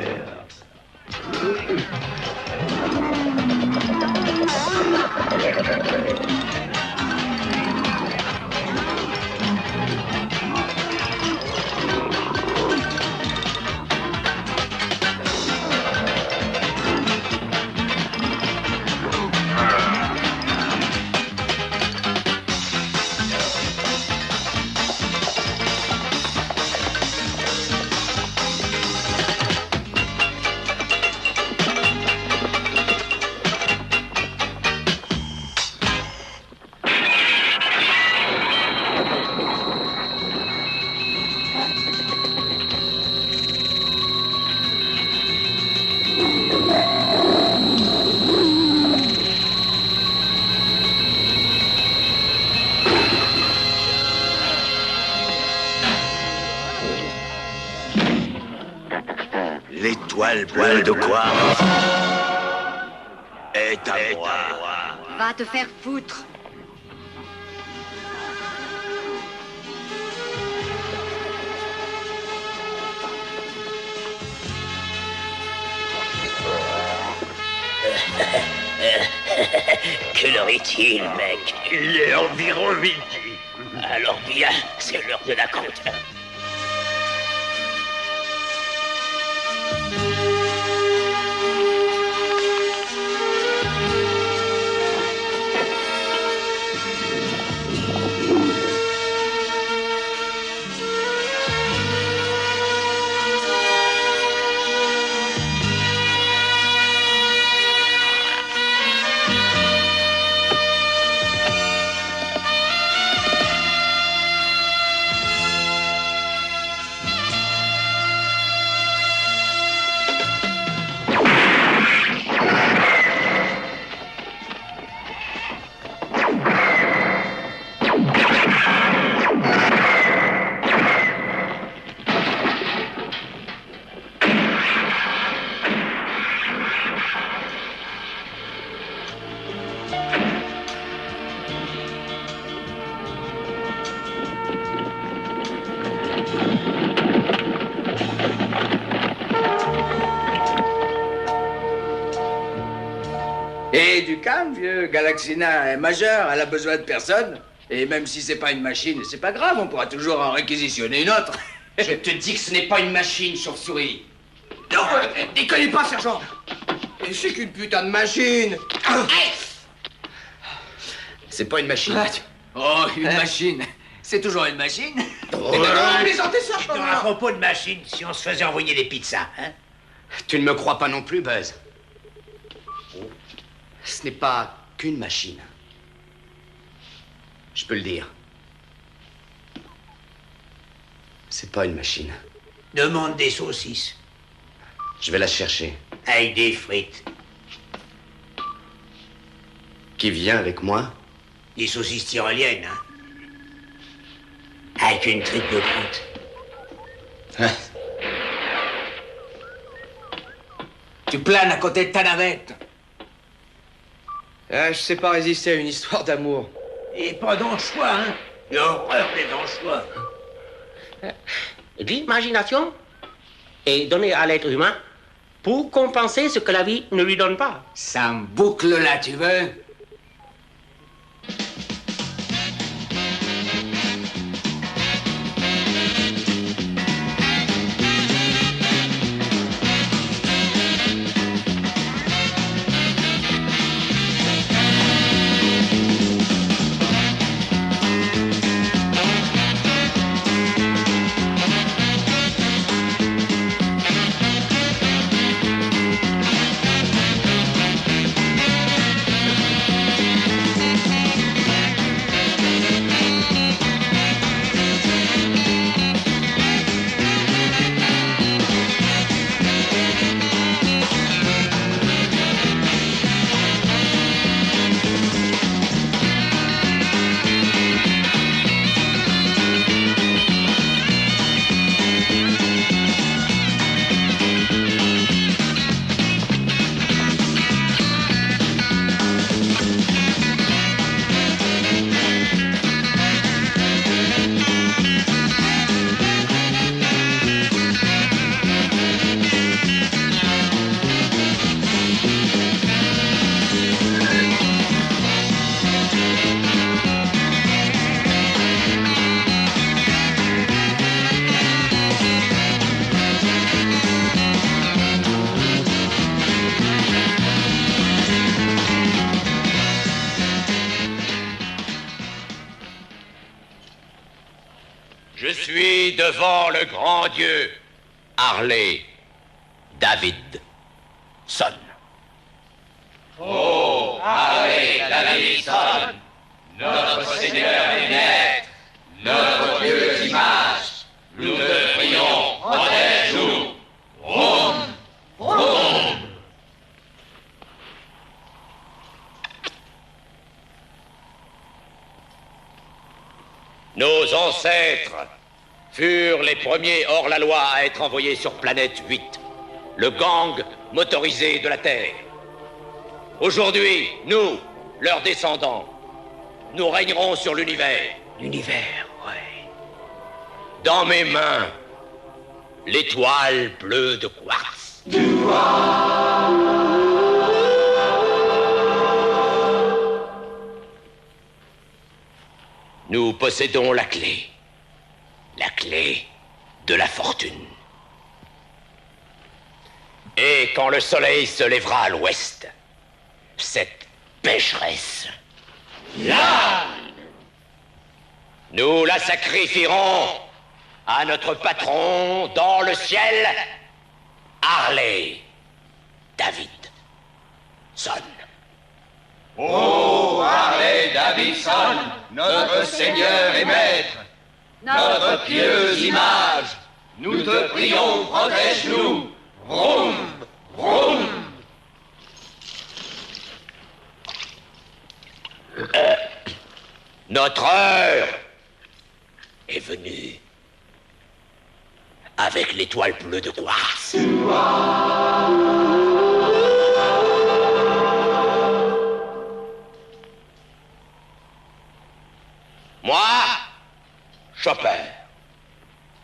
l'étoile bleue de quoi est à moi. Va te faire foutre. Quelle heure est-il, mec? Il est environ midi. Alors bien, c'est l'heure de la compte. Et du calme, vieux. Galaxina est majeure, elle a besoin de personne. Et même si c'est pas une machine, c'est pas grave, on pourra toujours en réquisitionner une autre. Je te dis que ce n'est pas une machine, chauve-souris. Non, déconnez pas, sergent. Et c'est qu'une putain de machine. C'est pas une machine. Oh, une machine. C'est toujours une machine. Plaisantez ça, À propos de machine, si on se faisait envoyer des pizzas, hein? Tu ne me crois pas non plus, Buzz. Ce n'est pas qu'une machine. Je peux le dire. C'est pas une machine. Demande des saucisses. Je vais la chercher. Avec des frites. Qui vient avec moi? Des saucisses tyroliennes, hein? Avec une tripe de croûte. Tu planes à côté de ta navette. Ah, je sais pas résister à une histoire d'amour. Et pas d'anchois, hein? L'horreur des anchois. L'imagination est donnée à l'être humain pour compenser ce que la vie ne lui donne pas. Ça me boucle là, tu veux? Je suis devant le grand Dieu, Harley Davidson. Oh, Harley Davidson, notre Seigneur est maître, notre Dieu d'image, nous te prions, protège-nous. Vroom, vroom. Nos ancêtres furent les premiers hors-la-loi à être envoyés sur planète 8. le gang motorisé de la Terre. Aujourd'hui, nous, leurs descendants, nous régnerons sur l'univers. L'univers, ouais. Dans mes mains, l'étoile bleue de quartz. Nous possédons la clé de la fortune. Et quand le soleil se lèvera à l'ouest, cette pécheresse, là, nous la sacrifierons à notre patron dans le ciel, Harley Davidson. Ô Harley Davidson, notre Seigneur et Maître, notre pieuse image, nous te prions, protège-nous. Vroom, vroom. Notre heure est venue avec l'étoile bleue de quartz. Moi, Chopper,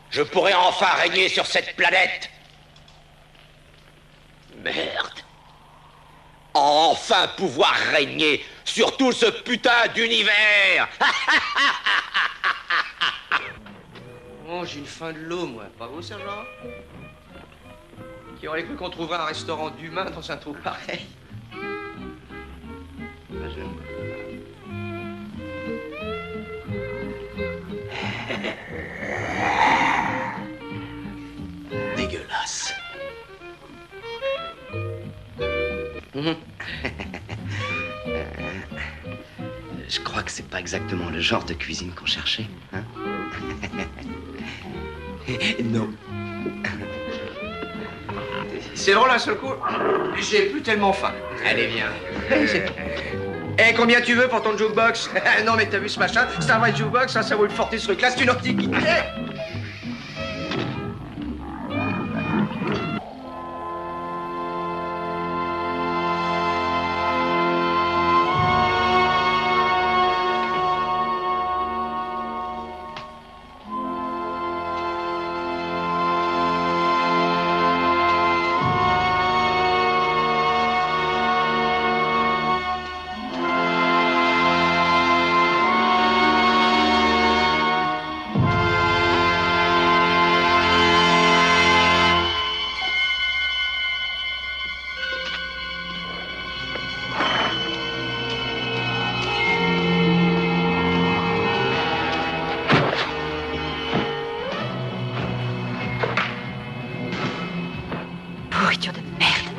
je pourrais enfin régner sur cette planète. Merde. Enfin pouvoir régner sur tout ce putain d'univers. Oh, j'ai une faim de l'eau, moi. Bravo, sergent. Qui aurait cru qu'on trouverait un restaurant d'humains dans un trou pareil? Dégueulasse. Je crois que c'est pas exactement le genre de cuisine qu'on cherchait, hein? Non. C'est drôle, un seul coup, j'ai plus tellement faim. Allez, viens. Eh, combien tu veux pour ton jukebox? Non, mais t'as vu ce machin? C'est un vrai jukebox, ça vaut une fortune ce truc-là, c'est une antiquité. Pourriture de merde.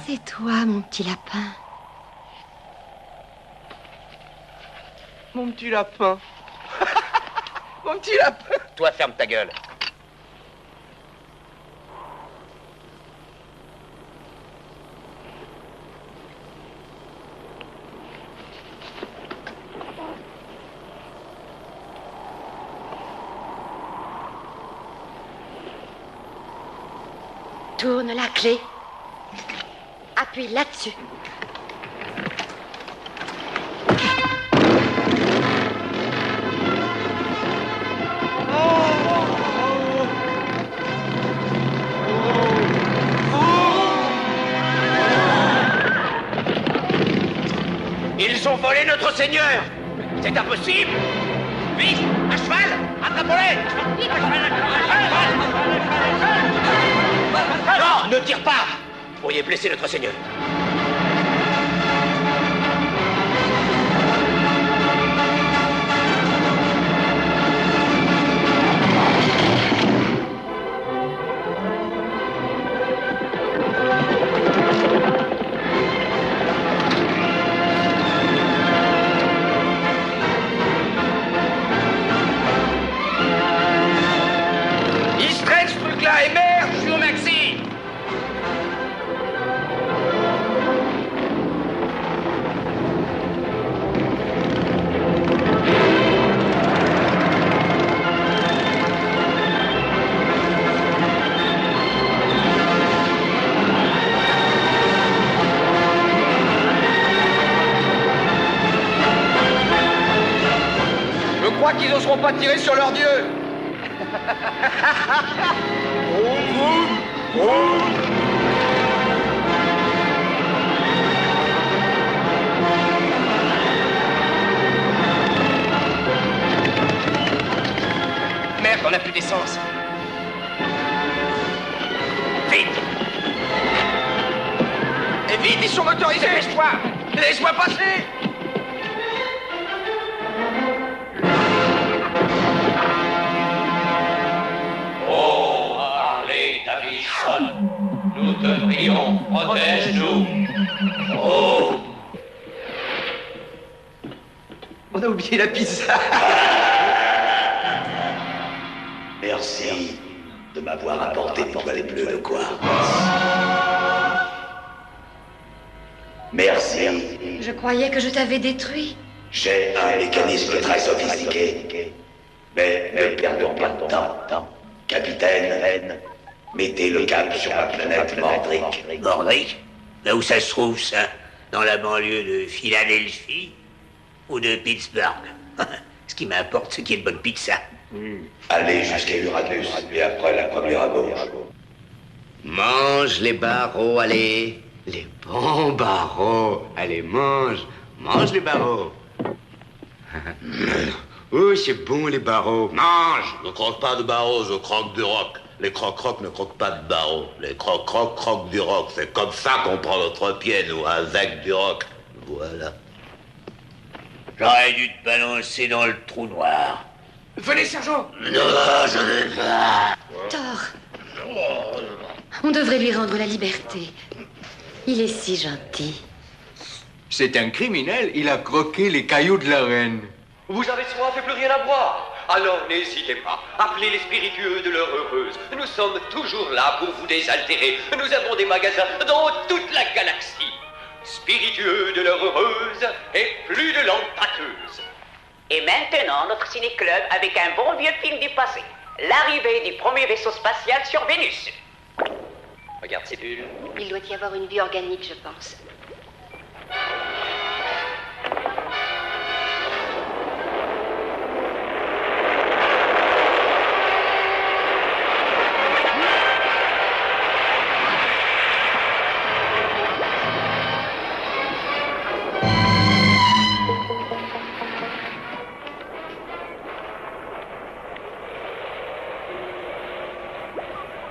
C'est toi, mon petit lapin. Mon petit lapin. Mon petit lapin. Toi, ferme ta gueule. Tourne la clé. Appuie là-dessus. Ils ont volé notre seigneur. C'est impossible. Vite, à cheval, attrapons-les. Non, ne tire pas. Vous pourriez blesser notre seigneur. n'oseront pas tirer sur leur dieu. Merde, on n'a plus d'essence. Vite! Et vite, ils sont motorisés! Dépêche-toi! Laisse-moi passer! Oh, Harley Davidson, nous te prions, protège-nous. Oh! On a oublié la pizza. Merci de m'avoir apporté une toile bleue de quoi. Merci. Je croyais que je t'avais détruit. J'ai un mécanisme très sophistiqué. Mais ne perdons pas de temps. Capitaine, mettez le cap sur la planète Mordric. Mordric? Là où ça se trouve, ça? Dans la banlieue de Philadelphie ou de Pittsburgh? Ce qui m'importe, c'est qu'il y ait de bonne pizza. Allez jusqu'à Uranus et après la première embauche. Mange les barreaux, allez. Les bons barreaux. Allez, mange. Mange les barreaux. Oh, c'est bon, les barreaux. Mange. Je ne croque pas de barreaux, je croque du roc. Les croque-crocs ne croquent pas de barreaux. Les croque-crocs croquent du roc. C'est comme ça qu'on prend notre pied, nous, avec du roc. Voilà. J'aurais dû te balancer dans le trou noir. Venez, sergent! Non, je n'ai pas. Thor, on devrait lui rendre la liberté. Il est si gentil. C'est un criminel, il a croqué les cailloux de la reine. Vous avez soif et plus rien à boire. Alors n'hésitez pas, appelez les spiritueux de l'heure heureuse. Nous sommes toujours là pour vous désaltérer. Nous avons des magasins dans toute la galaxie. Spiritueux de l'heure heureuse et plus de lampes pâteuses. Et maintenant, notre ciné-club avec un bon vieux film du passé. L'arrivée du premier vaisseau spatial sur Vénus. Regarde ces bulles. Il doit y avoir une vie organique, je pense.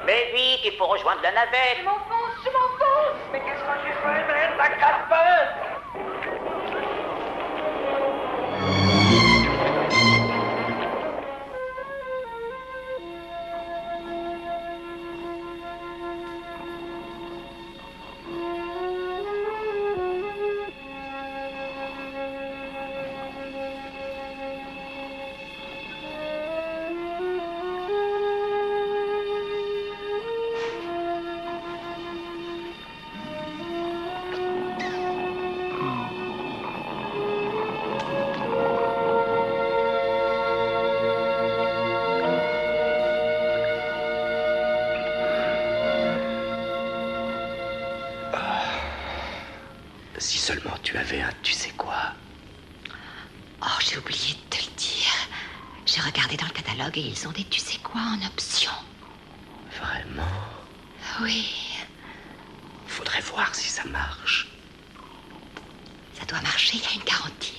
Mais vite, il faut rejoindre la navette. Je m'enfonce. Mais qu'est-ce que j'ai fait, merde, la casse-pain? Si seulement tu avais un tu sais quoi. Oh, j'ai oublié de te le dire. J'ai regardé dans le catalogue et ils ont des tu sais quoi en option. Vraiment? Oui. Faudrait voir si ça marche. Ça doit marcher, il y a une garantie.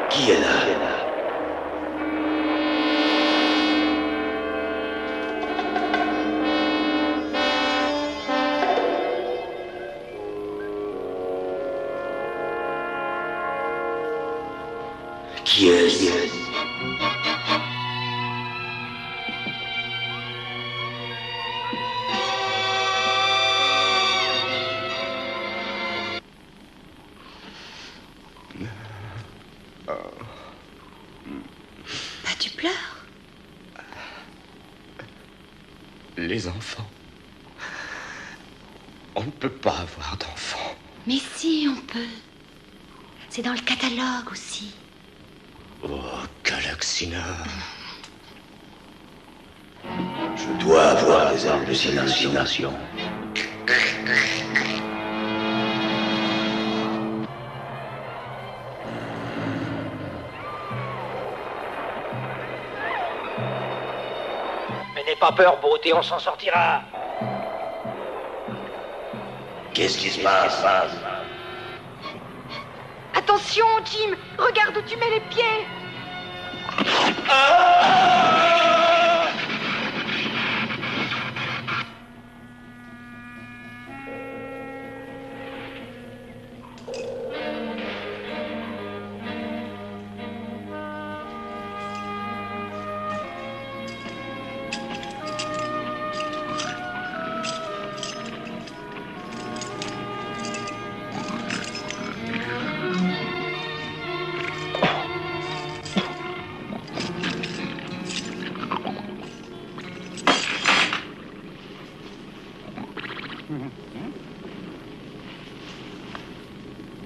Qui est là? Qui est-ce? Tu pleures? Les enfants. On ne peut pas avoir d'enfant. Mais si, on peut. C'est dans le catalogue aussi. Oh, Galaxina. Je dois avoir des hallucinations. Mais n'aie pas peur, beauté, on s'en sortira. Qu'est-ce qui se passe? Attention, Jim, regarde où tu mets les pieds.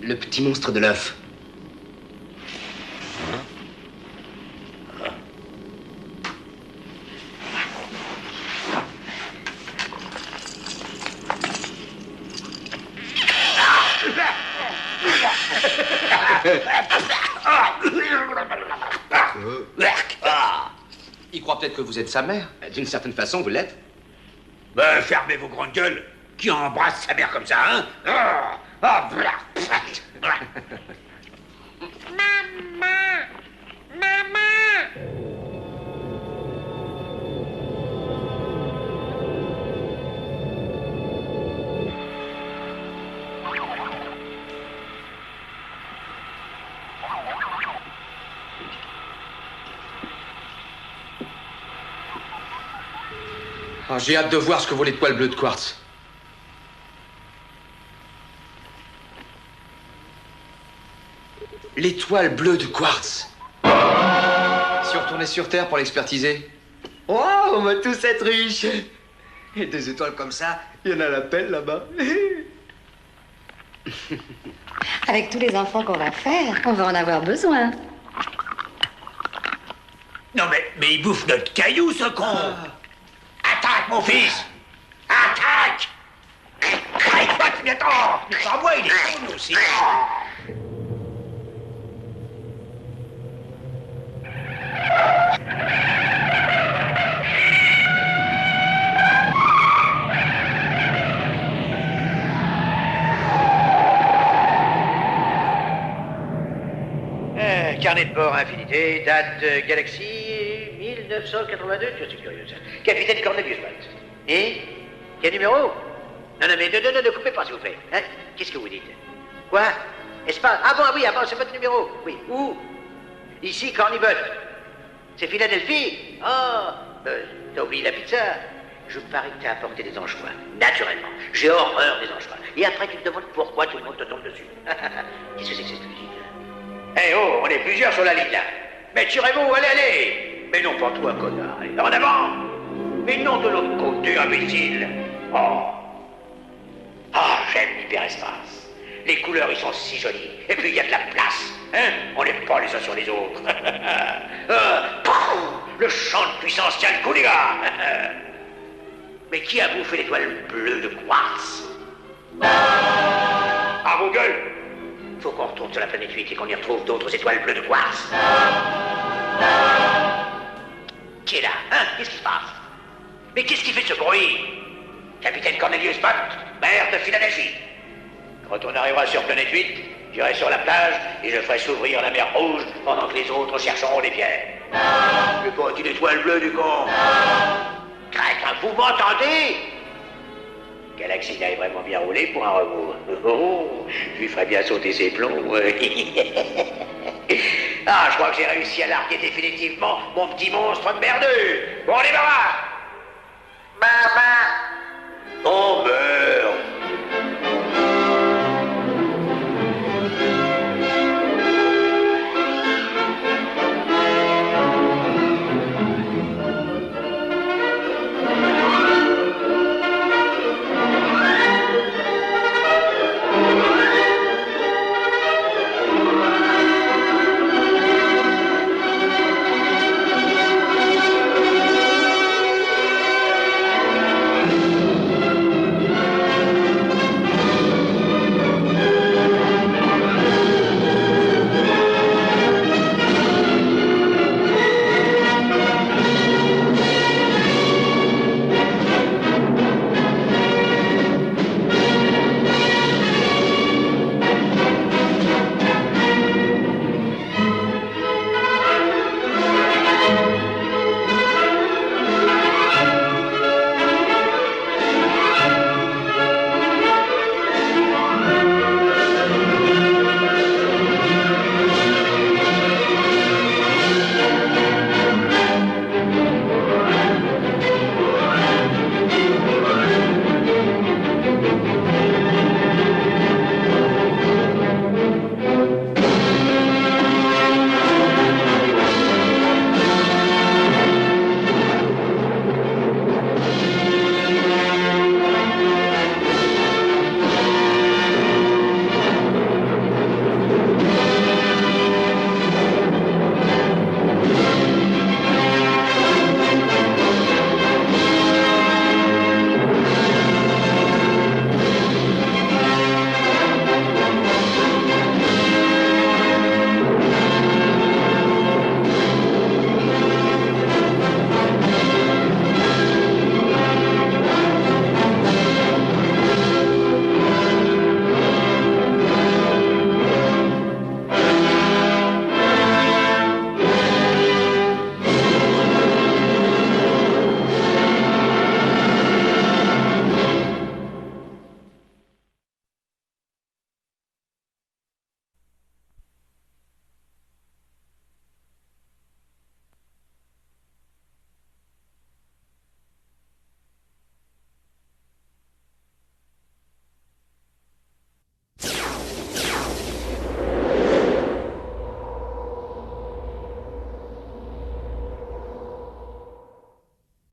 Le petit monstre de l'œuf. Il croit peut-être que vous êtes sa mère. D'une certaine façon, vous l'êtes. Ben, fermez vos grandes gueules. Qui embrasse sa mère comme ça, hein? Maman! Maman! Ah, j'ai hâte de voir ce que vaut l'étoile bleue de quartz. L'étoile bleue de quartz. Si on retournait sur Terre pour l'expertiser. Oh, on va tous être riches. Et des étoiles comme ça, il y en a à la pelle là-bas. Avec tous les enfants qu'on va faire, on va en avoir besoin. Non mais il bouffe notre caillou, ce con. Attaque, mon fils. Attaque. Quoi, tu m'attends? Pas moi, il est con, lui aussi. Carnet de bord infinité, date Galaxie 1982, je suis curieux. Capitaine Cornelius Balt. Et quel numéro? Non, mais ne coupez pas, s'il vous plaît. Hein? Qu'est-ce que vous dites? Quoi? Espace? Ah bon, oui, c'est votre numéro. Oui, où? Ici, Cornibut. C'est Philadelphie? Oh, t'as oublié la pizza? Je parie que t'as apporté des anchois. Naturellement. J'ai horreur des anchois. Et après, tu te demandes pourquoi tout le monde te tombe dessus. Qu'est-ce que c'est que cette musique? Eh oh, on est plusieurs sur la ligne là. Mais tirez-vous, allez. Mais non pas toi, connard. Allez, en avant. Mais non de l'autre côté, imbécile. Oh. Ah, j'aime l'hyperespace. Les couleurs, ils sont si jolis. Et puis, il y a de la place. Hein? On n'est pas les uns sur les autres. Le champ de puissance tient le coup, les gars. Mais qui a bouffé l'étoile bleue de quartz? À vos gueules. Faut qu'on retourne sur la planète 8 et qu'on y retrouve d'autres étoiles bleues de quartz. Qui est là? Hein? Qu'est-ce qui se passe? Mais qu'est-ce qui fait ce bruit? Capitaine Cornelius Balt, maire de Philadelphie. Quand on arrivera sur planète 8, j'irai sur la plage et je ferai s'ouvrir la mer Rouge pendant que les autres chercheront les pierres. Mais pas une étoile bleue du con. Crête, vous m'entendez? Galaxina est vraiment bien roulé pour un robot. Oh, je lui ferais bien sauter ses plombs. Ah, je crois que j'ai réussi à larguer définitivement mon petit monstre merdeux. Bon, on démarre. Maman. Oh, ben.